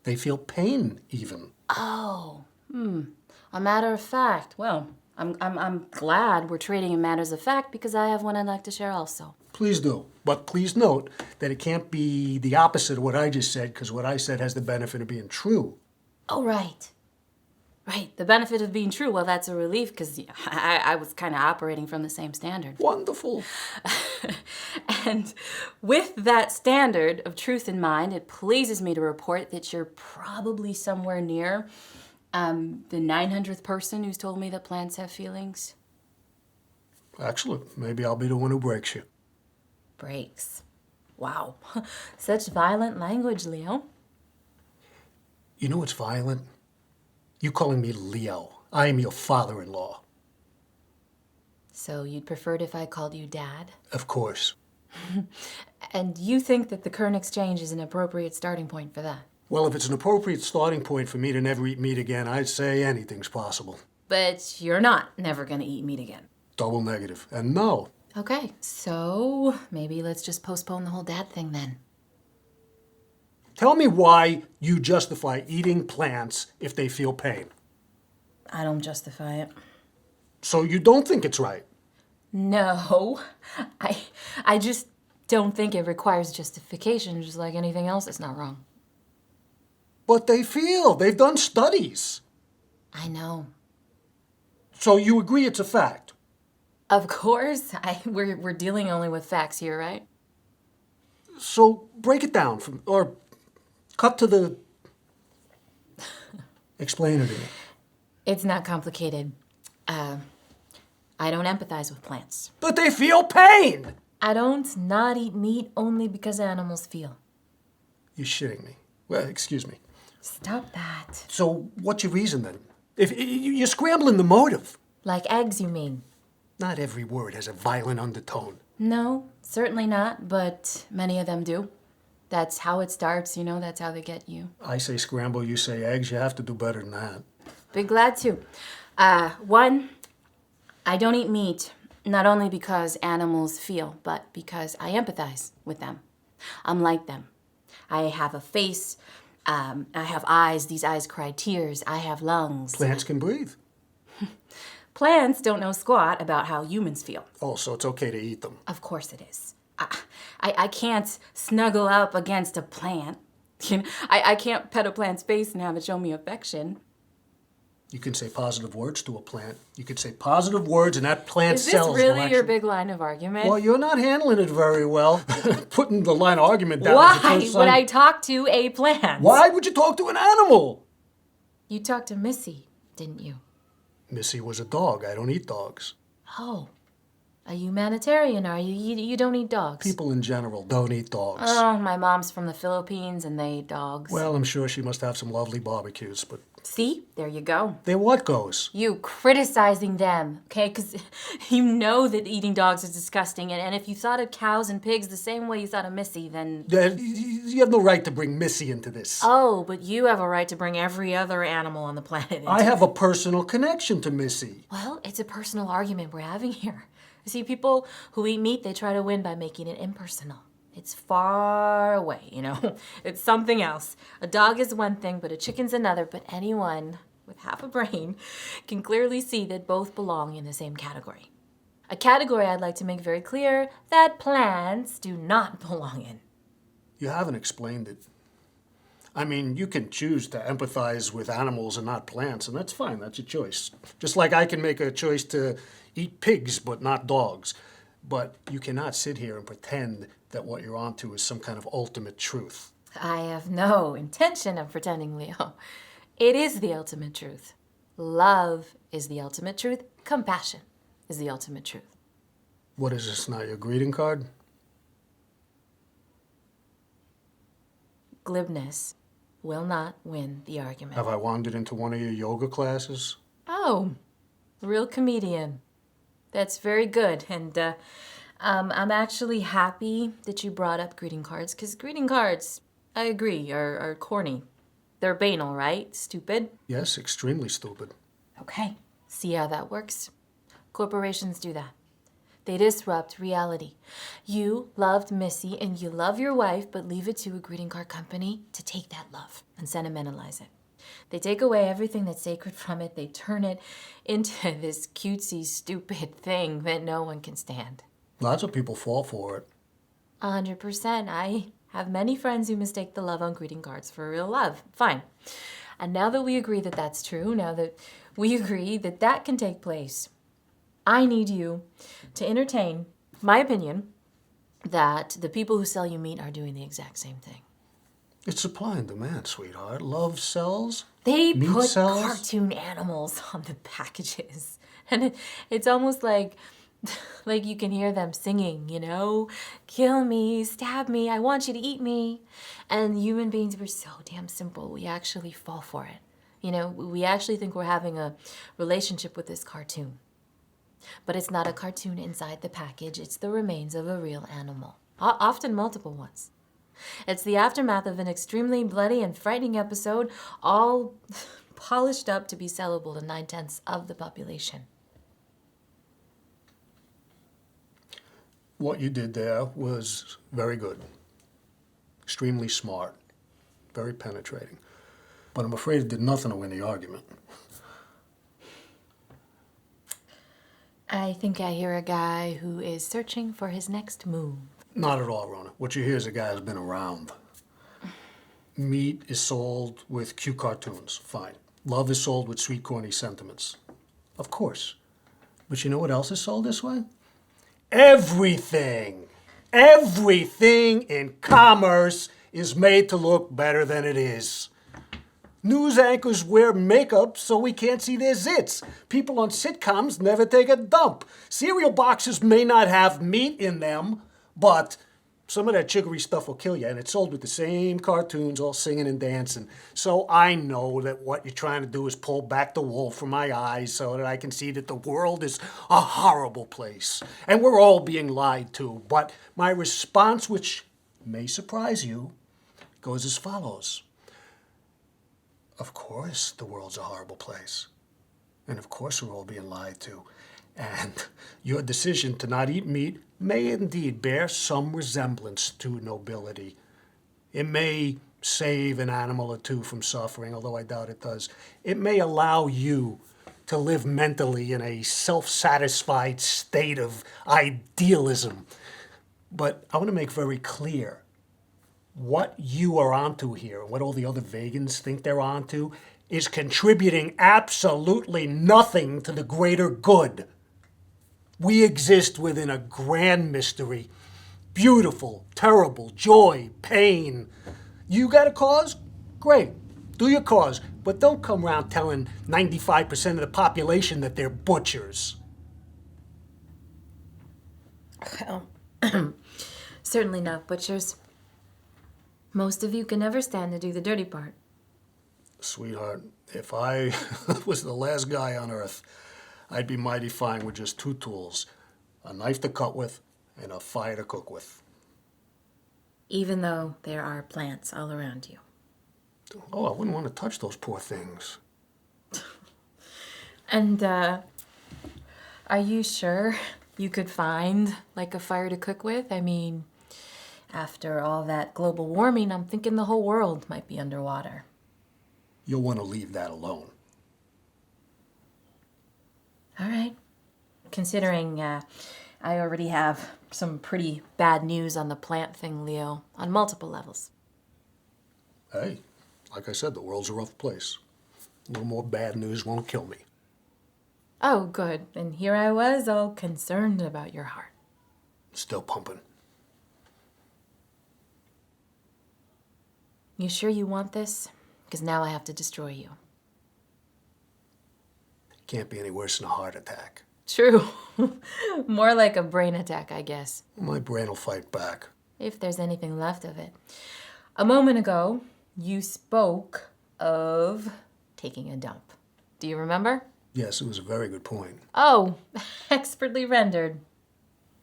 They feel pain, even. Oh, a matter of fact. Well, I'm glad we're trading in matters of fact because I have one I'd like to share also. Please do. But please note that it can't be the opposite of what I just said, because what I said has the benefit of being true. Oh, right. Right, the benefit of being true. Well, that's a relief because I was kind of operating from the same standard. Wonderful. And with that standard of truth in mind, it pleases me to report that you're probably somewhere near the 900th person who's told me that plants have feelings. Excellent. Maybe I'll be the one who breaks you. Breaks. Wow. Such violent language, Leo. You know what's violent? You calling me Leo. I am your father-in-law. So you'd prefer it if I called you Dad? Of course. And you think that the current exchange is an appropriate starting point for that? Well, if it's an appropriate starting point for me to never eat meat again, I'd say anything's possible. But you're not never gonna eat meat again. Double negative. And no. Okay, so maybe let's just postpone the whole dad thing then. Tell me why you justify eating plants if they feel pain. I don't justify it. So you don't think it's right? No, I just don't think it requires justification, just like anything else that's not wrong. But they feel. They've done studies. I know. So you agree it's a fact? Of course, we're dealing only with facts here, right? So break it down or cut to the... Explain it to me. It's not complicated. I don't empathize with plants. But they feel pain! I don't not eat meat only because animals feel. You're shitting me. Well, excuse me. Stop that. So what's your reason then? If you're scrambling the motive. Like eggs, you mean? Not every word has a violent undertone. No, certainly not, but many of them do. That's how it starts, that's how they get you. I say scramble, you say eggs. You have to do better than that. Be glad to. One, I don't eat meat, not only because animals feel, but because I empathize with them. I'm like them. I have a face, I have eyes, these eyes cry tears, I have lungs. Plants can breathe. Plants don't know squat about how humans feel. Oh, so it's okay to eat them. Of course it is. I can't snuggle up against a plant. I can't pet a plant's face and have it show me affection. You can say positive words to a plant. You can say positive words and that plant's Is this cells will really your actually... big line of argument? Well, you're not handling it very well. Putting the line of argument down. Why is the first would sign- I talk to a plant? Why would you talk to an animal? You talked to Missy, didn't you? Missy was a dog. I don't eat dogs. Oh, a humanitarian, are you? You don't eat dogs. People in general don't eat dogs. Oh, my mom's from the Philippines and they eat dogs. Well, I'm sure she must have some lovely barbecues, but... See? There you go. There what goes? You criticizing them, okay? Because you know that eating dogs is disgusting. And if you thought of cows and pigs the same way you thought of Missy, then... You have no right to bring Missy into this. Oh, but you have a right to bring every other animal on the planet into I have a personal connection to Missy. Well, it's a personal argument we're having here. You see, people who eat meat, they try to win by making it impersonal. It's far away, It's something else. A dog is one thing, but a chicken's another. But anyone with half a brain can clearly see that both belong in the same category. A category I'd like to make very clear that plants do not belong in. You haven't explained it. I mean, you can choose to empathize with animals and not plants, and that's fine. That's your choice. Just like I can make a choice to eat pigs but not dogs. But you cannot sit here and pretend that what you're onto is some kind of ultimate truth. I have no intention of pretending, Leo. It is the ultimate truth. Love is the ultimate truth. Compassion is the ultimate truth. What is this now, your greeting card? Glibness will not win the argument. Have I wandered into one of your yoga classes? Oh, real comedian. That's very good. And I'm actually happy that you brought up greeting cards, because greeting cards, I agree, are corny. They're banal, right? Stupid. Yes, extremely stupid. Okay, see how that works? Corporations do that. They disrupt reality. You loved Missy and you love your wife, but leave it to a greeting card company to take that love and sentimentalize it. They take away everything that's sacred from it. They turn it into this cutesy, stupid thing that no one can stand. Lots of people fall for it. 100%. I have many friends who mistake the love on greeting cards for real love. Fine. And now that we agree that that's true, now that we agree that that can take place, I need you to entertain my opinion that the people who sell you meat are doing the exact same thing. It's supply and demand, sweetheart. Love sells. They Meat put sells? cartoon animals on the packages. And it's almost like you can hear them singing, Kill me, stab me, I want you to eat me. And human beings, we're so damn simple. We actually fall for it. We actually think we're having a relationship with this cartoon. But it's not a cartoon inside the package. It's the remains of a real animal, often multiple ones. It's the aftermath of an extremely bloody and frightening episode, all polished up to be sellable to 9/10 of the population. What you did there was very good. Extremely smart. Very penetrating. But I'm afraid it did nothing to win the argument. I think I hear a guy who is searching for his next move. Not at all, Rhoda. What you hear is a guy who's been around. Meat is sold with cute cartoons. Fine. Love is sold with sweet, corny sentiments. Of course. But you know what else is sold this way? Everything! Everything in commerce is made to look better than it is. News anchors wear makeup so we can't see their zits. People on sitcoms never take a dump. Cereal boxes may not have meat in them, but Some of that chicory stuff will kill you, and it's sold with the same cartoons, all singing and dancing. So I know that what you're trying to do is pull back the wool from my eyes so that I can see that the world is a horrible place. And we're all being lied to. But my response, which may surprise you, goes as follows. Of course the world's a horrible place. And of course we're all being lied to. And your decision to not eat meat may indeed bear some resemblance to nobility. It may save an animal or two from suffering, although I doubt it does. It may allow you to live mentally in a self-satisfied state of idealism. But I want to make very clear, what you are onto here, what all the other vegans think they're onto, is contributing absolutely nothing to the greater good. We exist within a grand mystery. Beautiful, terrible, joy, pain. You got a cause? Great. Do your cause. But don't come around telling 95% of the population that they're butchers. Well, certainly not butchers. Most of you can never stand to do the dirty part. Sweetheart, if I was the last guy on earth, I'd be mighty fine with just two tools, a knife to cut with and a fire to cook with. Even though there are plants all around you. Oh, I wouldn't want to touch those poor things. And, are you sure you could find, like, a fire to cook with? I mean, after all that global warming, I'm thinking the whole world might be underwater. You'll want to leave that alone. All right. Considering I already have some pretty bad news on the plant thing, Leo, on multiple levels. Hey, like I said, the world's a rough place. A little more bad news won't kill me. Oh, good. And here I was, all concerned about your heart. Still pumping. You sure you want this? Because now I have to destroy you. Can't be any worse than a heart attack. True. More like a brain attack, I guess. My brain will fight back. If there's anything left of it. A moment ago, you spoke of taking a dump. Do you remember? Yes, it was a very good point. Oh, expertly rendered.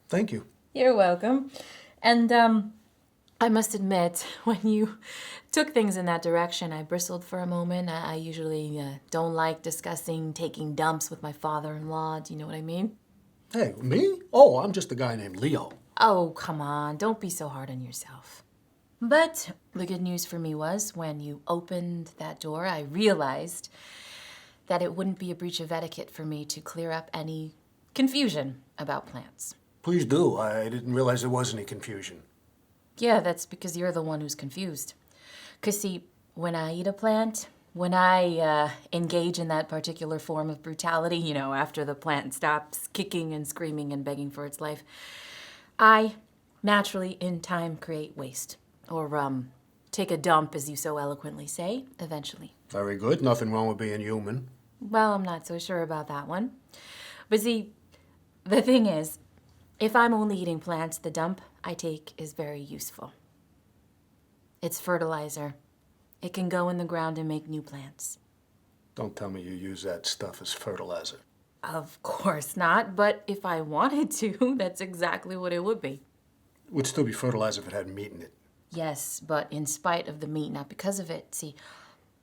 Thank you. You're welcome. And, I must admit, when you took things in that direction, I bristled for a moment. I usually don't like discussing taking dumps with my father-in-law. Do you know what I mean? Hey, me? Oh, I'm just a guy named Leo. Oh, come on. Don't be so hard on yourself. But the good news for me was when you opened that door, I realized that it wouldn't be a breach of etiquette for me to clear up any confusion about plants. Please do. I didn't realize there was any confusion. Yeah, that's because you're the one who's confused. 'Cause see, when I eat a plant, when I engage in that particular form of brutality, you know, after the plant stops kicking and screaming and begging for its life, I naturally, in time, create waste. Or, take a dump, as you so eloquently say, eventually. Very good. Nothing wrong with being human. Well, I'm not so sure about that one. But see, the thing is, if I'm only eating plants, the dump I take is very useful. It's fertilizer. It can go in the ground and make new plants. Don't tell me you use that stuff as fertilizer. Of course not, but if I wanted to, that's exactly what it would be. It would still be fertilizer if it had meat in it. Yes, but in spite of the meat, not because of it. See,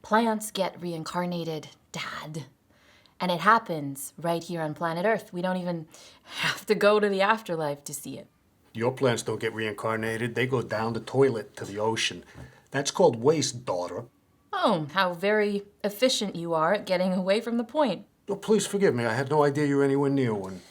plants get reincarnated, Dad. And it happens right here on planet Earth. We don't even have to go to the afterlife to see it. Your plants don't get reincarnated. They go down the toilet to the ocean. That's called waste, daughter. Oh, how very efficient you are at getting away from the point. Oh, please forgive me. I had no idea you were anywhere near one.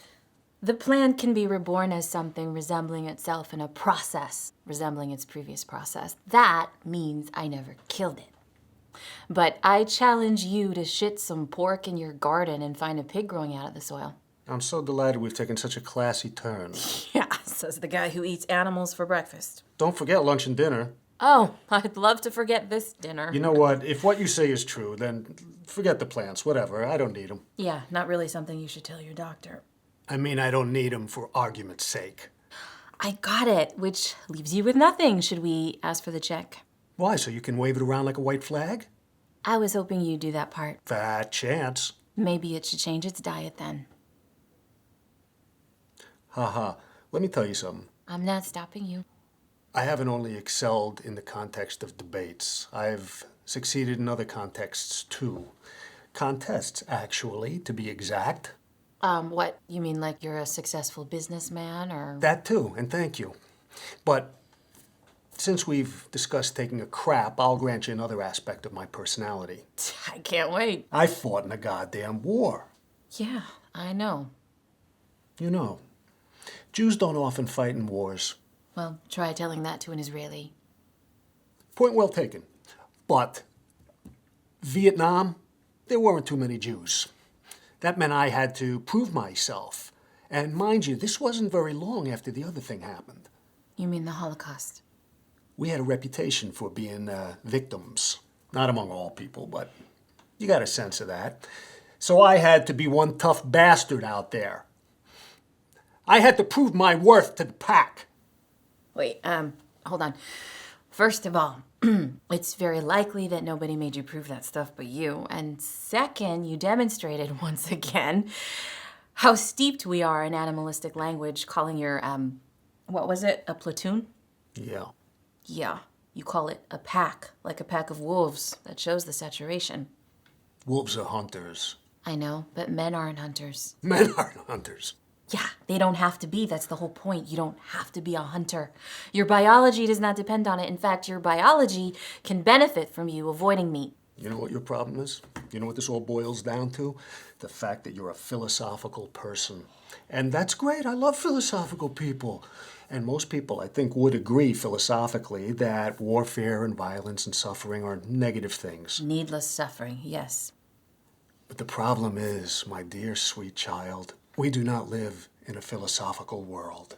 The plant can be reborn as something resembling itself in a process, resembling its previous process. That means I never killed it. But I challenge you to shit some pork in your garden and find a pig growing out of the soil. I'm so delighted we've taken such a classy turn. Yeah, says the guy who eats animals for breakfast. Don't forget lunch and dinner. Oh, I'd love to forget this dinner. You know what? If what you say is true, then forget the plants. Whatever. I don't need them. Yeah, not really something you should tell your doctor. I mean, I don't need them for argument's sake. I got it, which leaves you with nothing. Should we ask for the check? Why, so you can wave it around like a white flag? I was hoping you'd do that part. Fat chance. Maybe it should change its diet then. Haha, let me tell you something. I'm not stopping you. I haven't only excelled in the context of debates. I've succeeded in other contexts too. Contests, actually, to be exact. What? You mean like you're a successful businessman or? That too, and thank you. But since we've discussed taking a crap, I'll grant you another aspect of my personality. I can't wait. I fought in a goddamn war. Yeah, I know. You know, Jews don't often fight in wars. Well, try telling that to an Israeli. Point well taken. But Vietnam, there weren't too many Jews. That meant I had to prove myself. And mind you, this wasn't very long after the other thing happened. You mean the Holocaust? We had a reputation for being victims. Not among all people, but you got a sense of that. So I had to be one tough bastard out there. I had to prove my worth to the pack. Wait, hold on. First of all, it's very likely that nobody made you prove that stuff but you. And second, you demonstrated once again how steeped we are in animalistic language, calling your, what was it, a platoon? Yeah. Yeah, you call it a pack, like a pack of wolves. That shows the saturation. Wolves are hunters. I know, but men aren't hunters. Men aren't hunters. Yeah, they don't have to be. That's the whole point. You don't have to be a hunter. Your biology does not depend on it. In fact, your biology can benefit from you avoiding meat. You know what your problem is? You know what this all boils down to? The fact that you're a philosophical person. And that's great. I love philosophical people. And most people, I think, would agree philosophically that warfare and violence and suffering are negative things. Needless suffering, yes. But the problem is, my dear sweet child, we do not live in a philosophical world.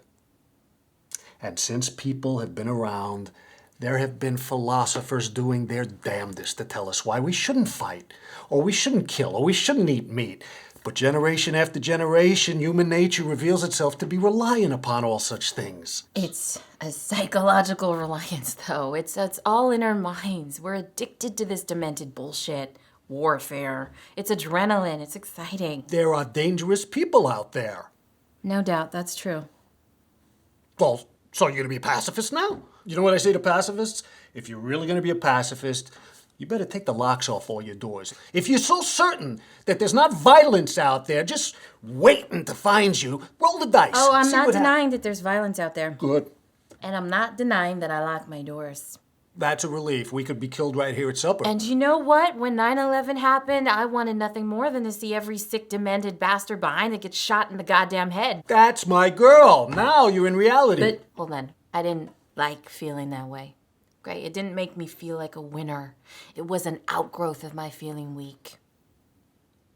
And since people have been around, there have been philosophers doing their damnedest to tell us why we shouldn't fight, or we shouldn't kill, or we shouldn't eat meat. But generation after generation, human nature reveals itself to be reliant upon all such things. It's a psychological reliance, though. It's all in our minds. We're addicted to this demented bullshit. Warfare. It's adrenaline. It's exciting. There are dangerous people out there. No doubt, that's true. Well, so you're going to be a pacifist now? You know what I say to pacifists? If you're really going to be a pacifist, you better take the locks off all your doors. If you're so certain that there's not violence out there just waiting to find you, roll the dice. Oh, I'm See not what denying that there's violence out there. Good. And I'm not denying that I lock my doors. That's a relief. We could be killed right here at supper. And you know what? When 9/11 happened, I wanted nothing more than to see every sick, demented bastard behind that gets shot in the goddamn head. That's my girl. Now you're in reality. But, hold on. I didn't like feeling that way. Great. It didn't make me feel like a winner. It was an outgrowth of my feeling weak.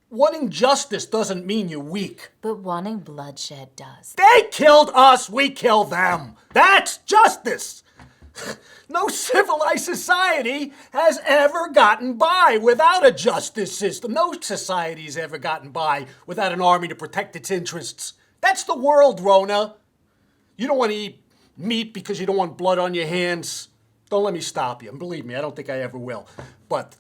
Wanting justice doesn't mean you're weak. But wanting bloodshed does. They killed us, we kill them. That's justice. No civilized society has ever gotten by without a justice system. No society's ever gotten by without an army to protect its interests. That's the world, Rhoda. You don't want to eat meat because you don't want blood on your hands. Don't let me stop you. And believe me, I don't think I ever will. But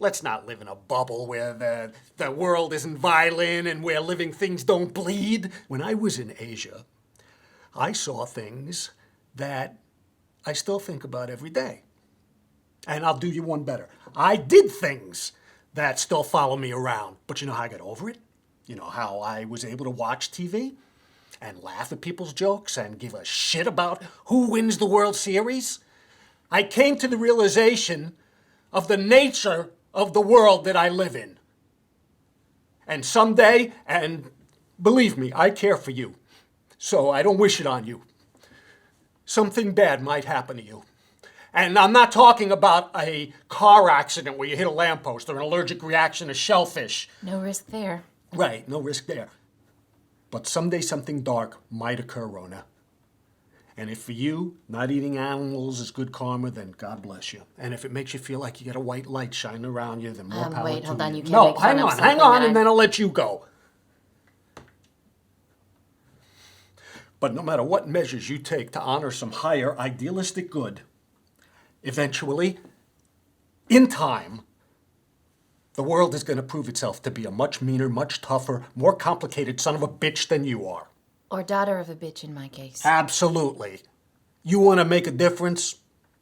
let's not live in a bubble where the world isn't violent and where living things don't bleed. When I was in Asia, I saw things that I still think about every day. And I'll do you one better. I did things that still follow me around. But you know how I got over it? You know how I was able to watch TV and laugh at people's jokes and give a shit about who wins the World Series? I came to the realization of the nature of the world that I live in. And someday, and believe me, I care for you, so I don't wish it on you, something bad might happen to you. And I'm not talking about a car accident where you hit a lamppost or an allergic reaction to shellfish. No risk there. Right, no risk there. But someday something dark might occur, Rhoda. And if for you, not eating animals is good karma, then God bless you. And if it makes you feel like you got a white light shining around you, then more power wait, to hold on, you. you can't No, make fun of hang something on, that and then I'll let you go. But no matter what measures you take to honor some higher idealistic good, eventually, in time, the world is going to prove itself to be a much meaner, much tougher, more complicated son of a bitch than you are. Or daughter of a bitch in my case. Absolutely. You want to make a difference?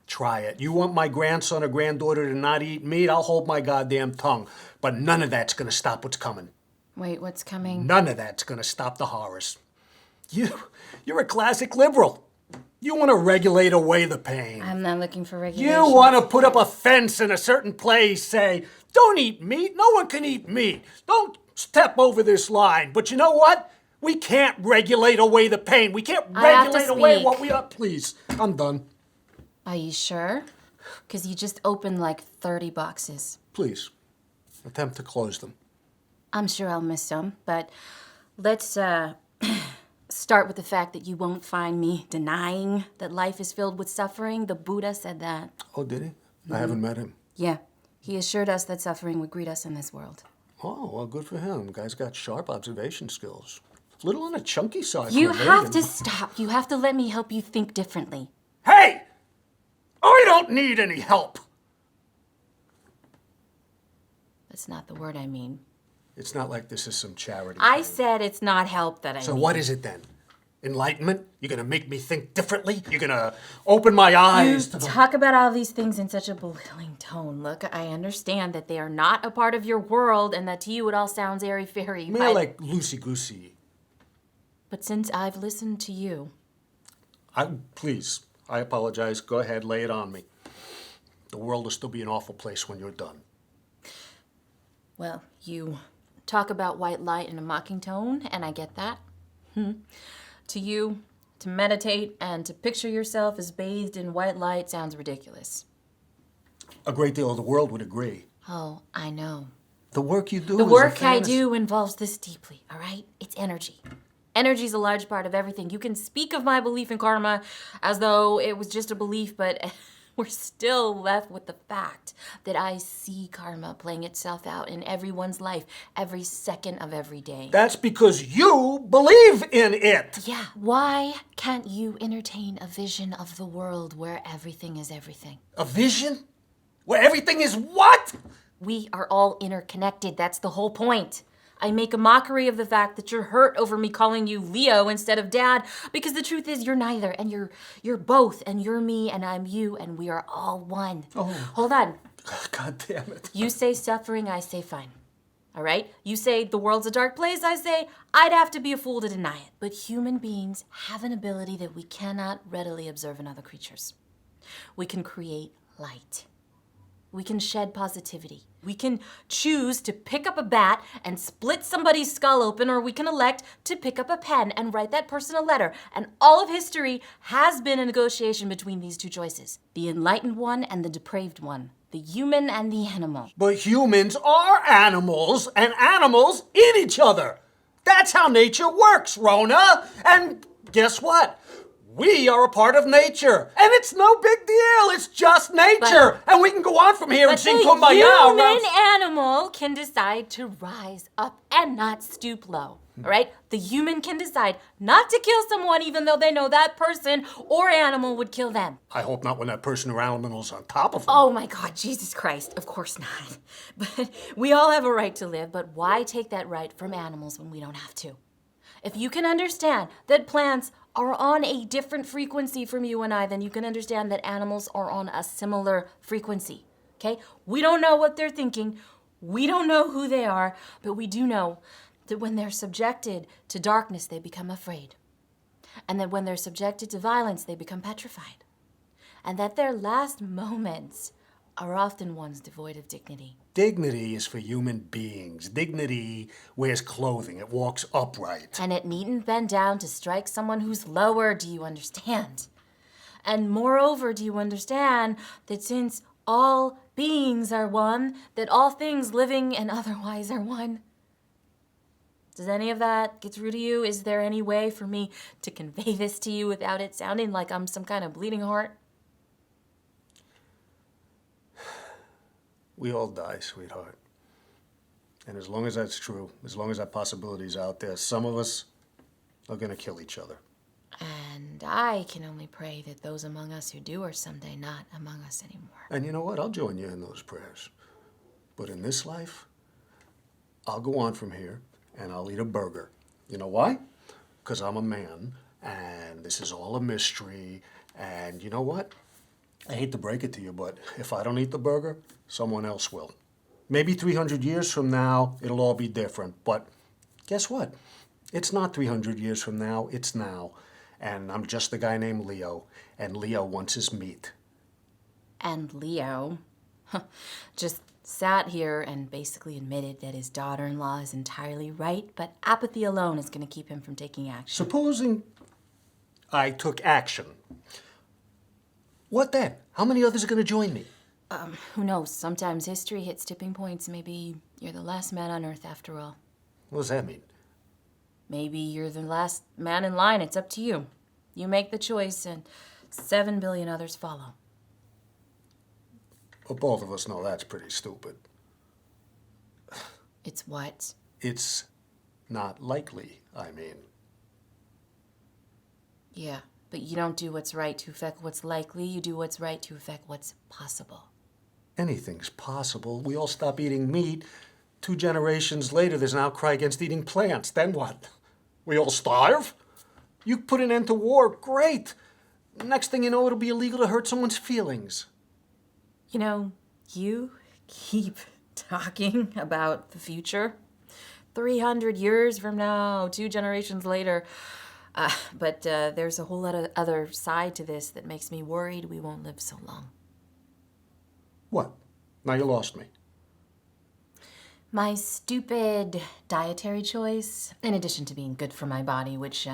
Try it. You want my grandson or granddaughter to not eat meat? I'll hold my goddamn tongue. But none of that's going to stop what's coming. Wait, what's coming? None of that's going to stop the horrors. You're a classic liberal. You want to regulate away the pain. I'm not looking for regulation. You want to put up a fence in a certain place, say, don't eat meat, no one can eat meat. Don't step over this line. But you know what? We can't regulate away the pain. We can't regulate away what we are. Please, I'm done. Are you sure? Because you just opened like 30 boxes. Please, attempt to close them. I'm sure I'll miss some, but let's start with the fact that you won't find me denying that life is filled with suffering. The Buddha said that. Oh, did he? I haven't met him. Yeah, he assured us that suffering would greet us in this world. Oh, well, good for him. Guy's got sharp observation skills. A little on the chunky side. You for a have American. to stop. You have to let me help you think differently. Hey! I don't need any help. That's not the word I mean. It's not like this is some charity I thing. said it's not help that I So mean. what is it then? Enlightenment? You're gonna make me think differently? You're gonna open my eyes to the... Talk about all these things in such a belittling tone. Look, I understand that they are not a part of your world and that to you it all sounds airy-fairy. More like loosey-goosey. But since I've listened to you... Please, I apologize. Go ahead, lay it on me. The world will still be an awful place when you're done. Well, you talk about white light in a mocking tone, and I get that. To you, to meditate and to picture yourself as bathed in white light sounds ridiculous. A great deal of the world would agree. Oh, I know. The work you do The is a work I fantasy. do involves this deeply, all right? It's energy. Energy is a large part of everything. You can speak of my belief in karma as though it was just a belief, but we're still left with the fact that I see karma playing itself out in everyone's life every second of every day. That's because you believe in it. Yeah, why can't you entertain a vision of the world where everything is everything? A vision? Where everything is what? We are all interconnected. That's the whole point. I make a mockery of the fact that you're hurt over me calling you Leo instead of Dad, because the truth is you're neither, and you're both, and you're me, and I'm you, and we are all one. Oh. Hold on. God damn it. You say suffering, I say fine. All right? You say the world's a dark place, I say I'd have to be a fool to deny it. But human beings have an ability that we cannot readily observe in other creatures. We can create light. We can shed positivity. We can choose to pick up a bat and split somebody's skull open, or we can elect to pick up a pen and write that person a letter. And all of history has been a negotiation between these two choices, the enlightened one and the depraved one, the human and the animal. But humans are animals, and animals eat each other. That's how nature works, Rhoda. And guess what? We are a part of nature, and it's no big deal. It's just nature, and we can go on from here and sing But the Kumbaya. human animal can decide to rise up and not stoop low. All right? The human can decide not to kill someone even though they know that person or animal would kill them. I hope not when that person or animal's on top of them. Oh my God, Jesus Christ, of course not. But we all have a right to live, but why take that right from animals when we don't have to? If you can understand that plants are on a different frequency from you and I, then you can understand that animals are on a similar frequency, okay? We don't know what they're thinking. We don't know who they are, but we do know that when they're subjected to darkness, they become afraid. And that when they're subjected to violence, they become petrified. And that their last moments are often ones devoid of dignity. Dignity is for human beings. Dignity wears clothing. It walks upright. And it needn't bend down to strike someone who's lower, do you understand? And moreover, do you understand that since all beings are one, that all things living and otherwise are one? Does any of that get through to you? Is there any way for me to convey this to you without it sounding like I'm some kind of bleeding heart? We all die, sweetheart. And as long as that's true, as long as that possibility's out there, some of us are gonna kill each other. And I can only pray that those among us who do are someday not among us anymore. And you know what? I'll join you in those prayers. But in this life, I'll go on from here and I'll eat a burger. You know why? Because I'm a man and this is all a mystery. And you know what? I hate to break it to you, but if I don't eat the burger, someone else will. Maybe 300 years from now, it'll all be different. But guess what? It's not 300 years from now, it's now. And I'm just a guy named Leo, and Leo wants his meat. And Leo just sat here and basically admitted that his daughter-in-law is entirely right, but apathy alone is going to keep him from taking action. Supposing I took action, what then? How many others are going to join me? Who knows? Sometimes history hits tipping points. Maybe you're the last man on Earth after all. What does that mean? Maybe you're the last man in line. It's up to you. You make the choice and 7 billion others follow. Well, both of us know that's pretty stupid. It's what? It's not likely, I mean. Yeah, but you don't do what's right to affect what's likely. You do what's right to affect what's possible. Anything's possible. We all stop eating meat. 2 generations later, there's an outcry against eating plants. Then what? We all starve? You put an end to war, great. Next thing you know, it'll be illegal to hurt someone's feelings. You know, you keep talking about the future. 300 years from now, 2 generations later. But there's a whole lot of other side to this that makes me worried we won't live so long. What? Now you lost me. My stupid dietary choice, in addition to being good for my body, which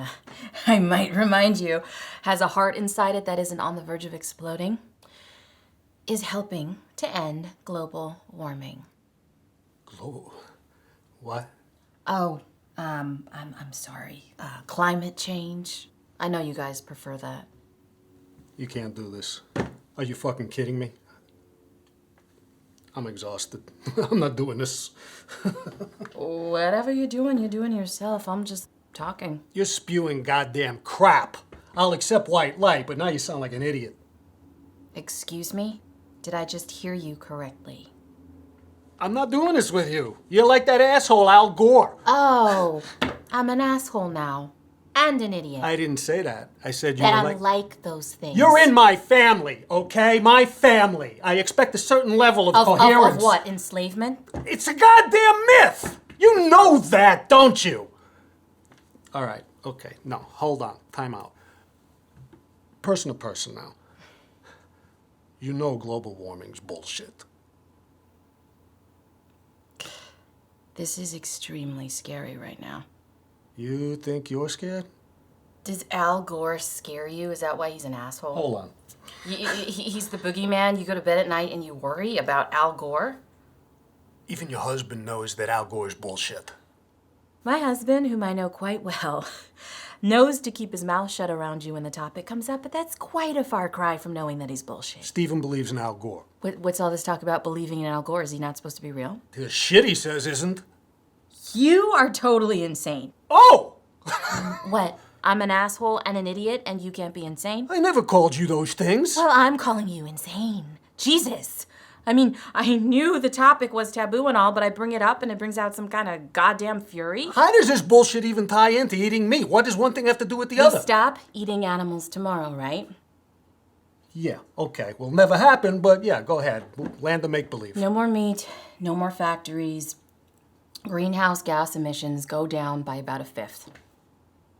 I might remind you, has a heart inside it that isn't on the verge of exploding, is helping to end global warming. What? Oh, I'm sorry. Climate change. I know you guys prefer that. You can't do this. Are you fucking kidding me? I'm exhausted. I'm not doing this. Whatever you're doing yourself. I'm just talking. You're spewing goddamn crap. I'll accept white light, but now you sound like an idiot. Excuse me? Did I just hear you correctly? I'm not doing this with you. You're like that asshole Al Gore. Oh, I'm an asshole now. And an idiot. I didn't say that. I said you That were I'm like those things. You're in my family, okay? My family. I expect a certain level of coherence. Of what? Enslavement? It's a goddamn myth! You know that, don't you? All right, okay. No, hold on. Time out. Person to person now. You know global warming's bullshit. This is extremely scary right now. You think you're scared? Does Al Gore scare you? Is that why he's an asshole? Hold on. He's the boogeyman. You go to bed at night and you worry about Al Gore? Even your husband knows that Al Gore's bullshit. My husband, whom I know quite well, knows to keep his mouth shut around you when the topic comes up, but that's quite a far cry from knowing that he's bullshit. Stephen believes in Al Gore. What's all this talk about believing in Al Gore? Is he not supposed to be real? The shit he says isn't. You are totally insane. Oh! What? I'm an asshole and an idiot and you can't be insane? I never called you those things. Well, I'm calling you insane. Jesus. I mean, I knew the topic was taboo and all, but I bring it up and it brings out some kind of goddamn fury. How does this bullshit even tie into eating meat? What does one thing have to do with the other? Stop eating animals tomorrow, right? Yeah, okay. Will never happen, but yeah, go ahead. Land of make-believe. No more meat, no more factories. Greenhouse gas emissions go down by about 1/5.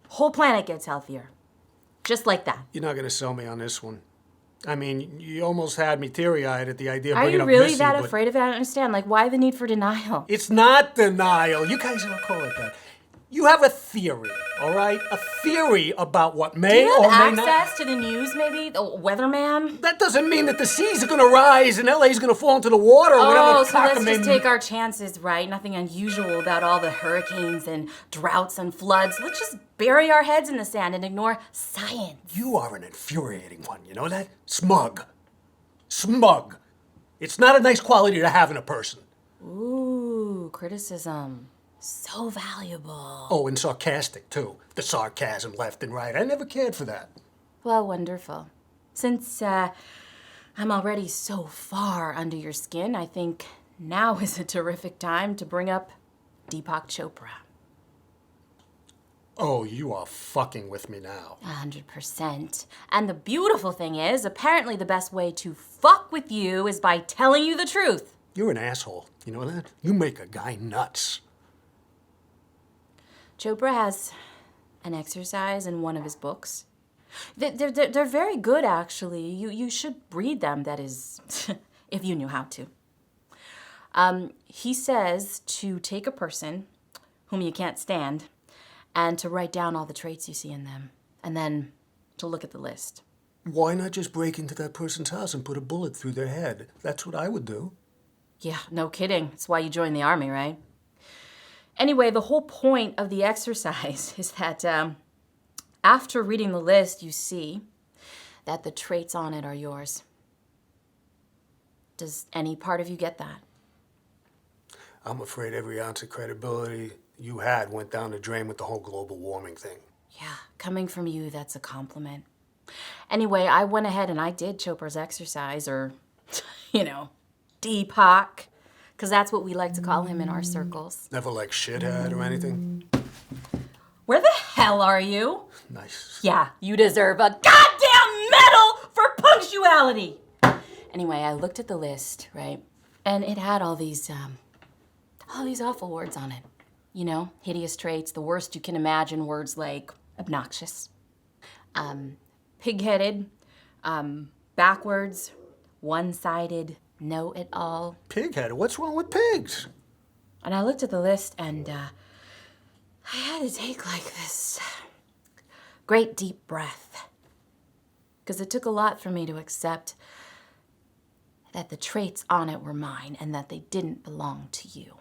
Whole planet gets healthier. Just like that. You're not going to sell me on this one. I mean, you almost had me teary-eyed at the idea of Are bringing you up really Missy, that but afraid of it? I don't understand. Like, why the need for denial? It's not denial. You guys don't call it that. You have a theory, all right? A theory about what Do may you or have may not... access to the news, maybe? The weatherman? That doesn't mean that the seas are going to rise and LA's going to fall into the water or whatever. Oh, so let's just take our chances, right? Nothing unusual about all the hurricanes and droughts and floods. Let's just bury our heads in the sand and ignore science. You are an infuriating one, you know that? Smug. Smug. It's not a nice quality to have in a person. Ooh, criticism. So valuable. Oh, and sarcastic, too. The sarcasm left and right. I never cared for that. Well, wonderful. Since I'm already so far under your skin, I think now is a terrific time to bring up Deepak Chopra. Oh, you are fucking with me now. 100%. And the beautiful thing is, apparently the best way to fuck with you is by telling you the truth. You're an asshole. You know that? You make a guy nuts. Chopra has an exercise in one of his books. They're very good, actually. You should read them, that is, if you knew how to. He says to take a person whom you can't stand and to write down all the traits you see in them, and then to look at the list. Why not just break into that person's house and put a bullet through their head? That's what I would do. Yeah, no kidding. That's why you joined the army, right? Anyway, the whole point of the exercise is that after reading the list, you see that the traits on it are yours. Does any part of you get that? I'm afraid every ounce of credibility you had went down the drain with the whole global warming thing. Yeah, coming from you, that's a compliment. Anyway, I went ahead and I did Chopra's exercise, or, Deepak, because that's what we like to call him in our circles. Never like shithead or anything? Where the hell are you? Nice. Yeah, you deserve a goddamn medal for punctuality! Anyway, I looked at the list, right? And it had all these awful words on it. Hideous traits, the worst you can imagine, words like obnoxious, pig-headed, backwards, one-sided, know-it-all. Pig-headed? What's wrong with pigs? And I looked at the list and I had to take like this great deep breath. Because it took a lot for me to accept that the traits on it were mine and that they didn't belong to you.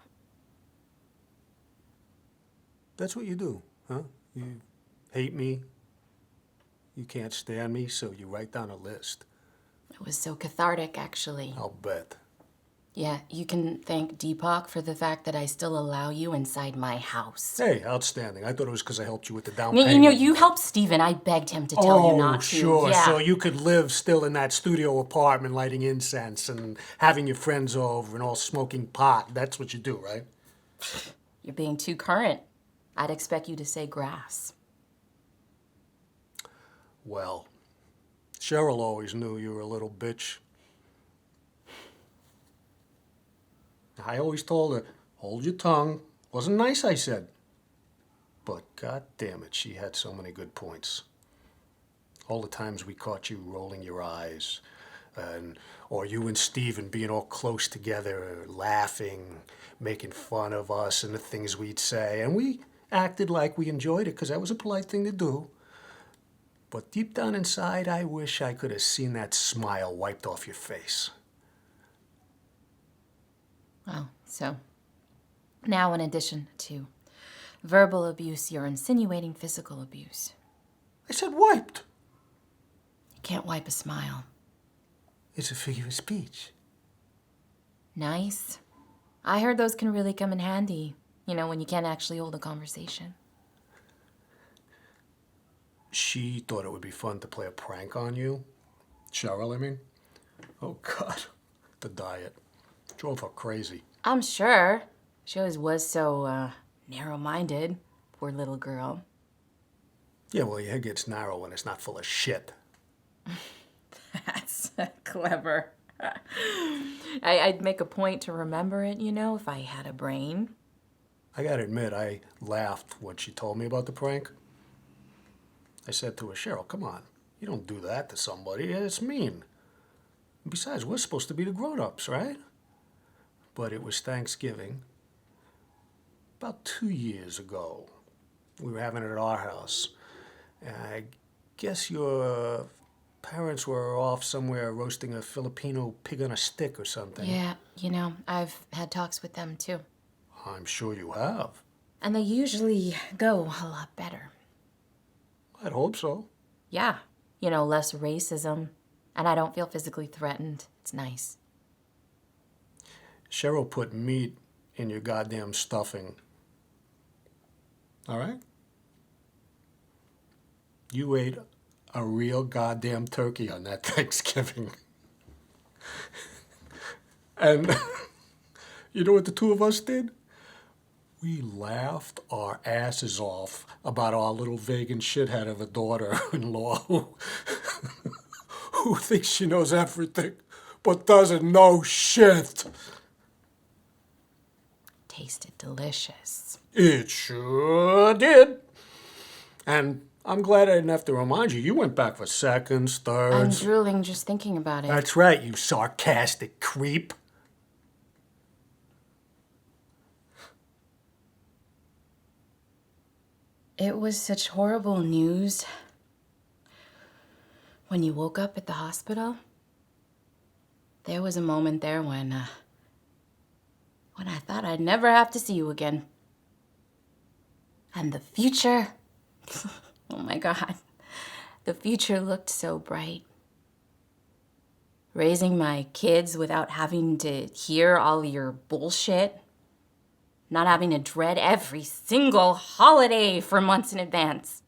That's what you do, huh? You hate me, you can't stand me, so you write down a list. It was so cathartic, actually. I'll bet. Yeah, you can thank Deepak for the fact that I still allow you inside my house. Hey, outstanding. I thought it was because I helped you with the down payment. You helped Steven. I begged him to tell you not to. Sure. Yeah. So you could live still in that studio apartment lighting incense and having your friends over and all smoking pot. That's what you do, right? You're being too current. I'd expect you to say grass. Well, Cheryl always knew you were a little bitch. I always told her, hold your tongue. Wasn't nice, I said. But god damn it, she had so many good points. All the times we caught you rolling your eyes, or you and Steven being all close together, laughing, making fun of us and the things we'd say, and we acted like we enjoyed it because that was a polite thing to do. But deep down inside, I wish I could have seen that smile wiped off your face. Oh, so now in addition to verbal abuse, you're insinuating physical abuse. I said wiped. You can't wipe a smile. It's a figure of speech. Nice. I heard those can really come in handy, when you can't actually hold a conversation. She thought it would be fun to play a prank on you. Cheryl, I mean. Oh, God. The diet. Drove her crazy. I'm sure. She always was so, narrow-minded. Poor little girl. Yeah, well, your head gets narrow when it's not full of shit. That's clever. I'd make a point to remember it, if I had a brain. I gotta admit, I laughed when she told me about the prank. I said to her, Cheryl, come on. You don't do that to somebody. It's mean. Besides, we're supposed to be the grown-ups, right? But it was Thanksgiving. About 2 years ago. We were having it at our house. And I guess your parents were off somewhere roasting a Filipino pig on a stick or something. Yeah, I've had talks with them, too. I'm sure you have. And they usually go a lot better. I'd hope so. Yeah, less racism. And I don't feel physically threatened. It's nice. Cheryl put meat in your goddamn stuffing. All right? You ate a real goddamn turkey on that Thanksgiving. And you know what the two of us did? We laughed our asses off about our little vegan shithead of a daughter-in-law who thinks she knows everything but doesn't know shit. Tasted delicious. It sure did. And I'm glad I didn't have to remind you. You went back for seconds, I'm thirds. drooling just thinking about it. That's right, you sarcastic creep. It was such horrible news. When you woke up at the hospital, there was a moment there when I thought I'd never have to see you again. And the future, oh my God, the future looked so bright. Raising my kids without having to hear all your bullshit. Not having to dread every single holiday for months in advance.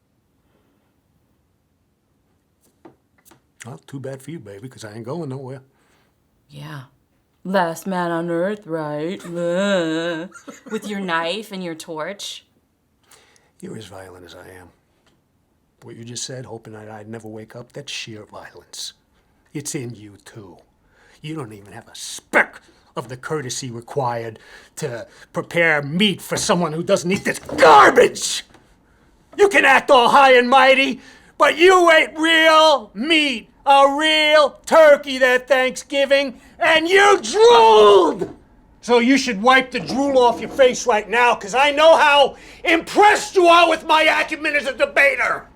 Well, too bad for you, baby, because I ain't going nowhere. Yeah. Last man on earth, right? With your knife and your torch. You're as violent as I am. What you just said, hoping that I'd never wake up, that's sheer violence. It's in you, too. You don't even have a speck of the courtesy required to prepare meat for someone who doesn't eat this garbage. You can act all high and mighty, but you ate real meat, a real turkey that Thanksgiving, and you drooled! So you should wipe the drool off your face right now, because I know how impressed you are with my acumen as a debater.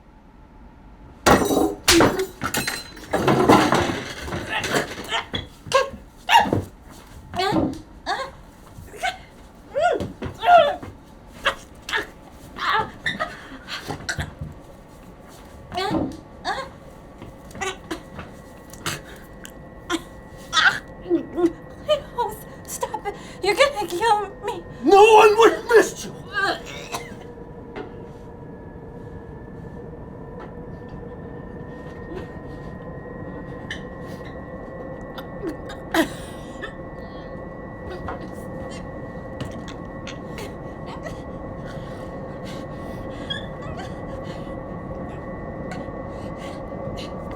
Stop it. You're gonna kill me. No one would have missed you.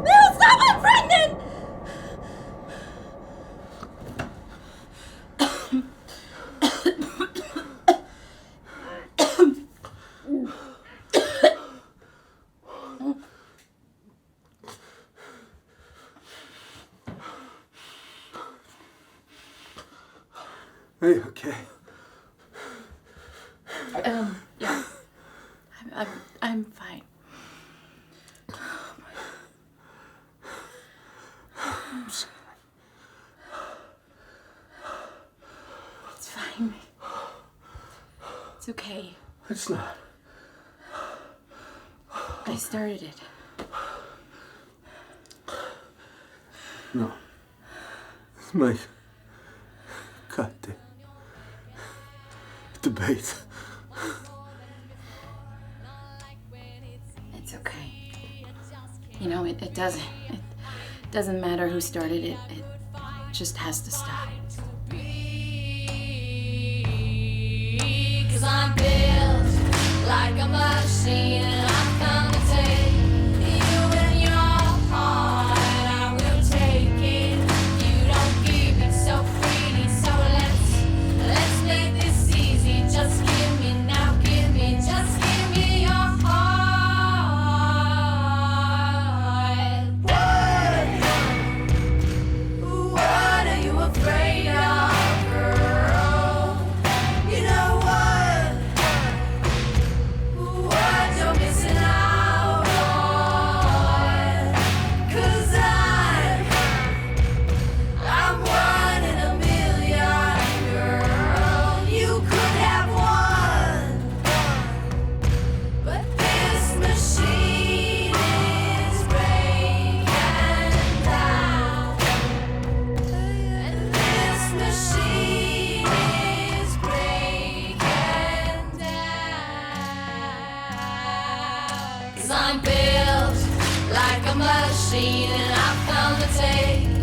No, stop! I'm pregnant! Are you okay? Yeah. I'm fine. I'm sorry. It's fine. It's okay. It's not. I started it. No. It's my goddamn debate. It's okay. You know, it doesn't matter who started it. It just has to stop. 'Cause I'm built like a machine, and I'm gonna take you in your heart. I will take it. You don't give it so freely, so let's make this easy. Just give me now, just give me your heart. What are you afraid of, girl? You know what? Don't miss it. 'Cause I'm built like a machine and I found the taste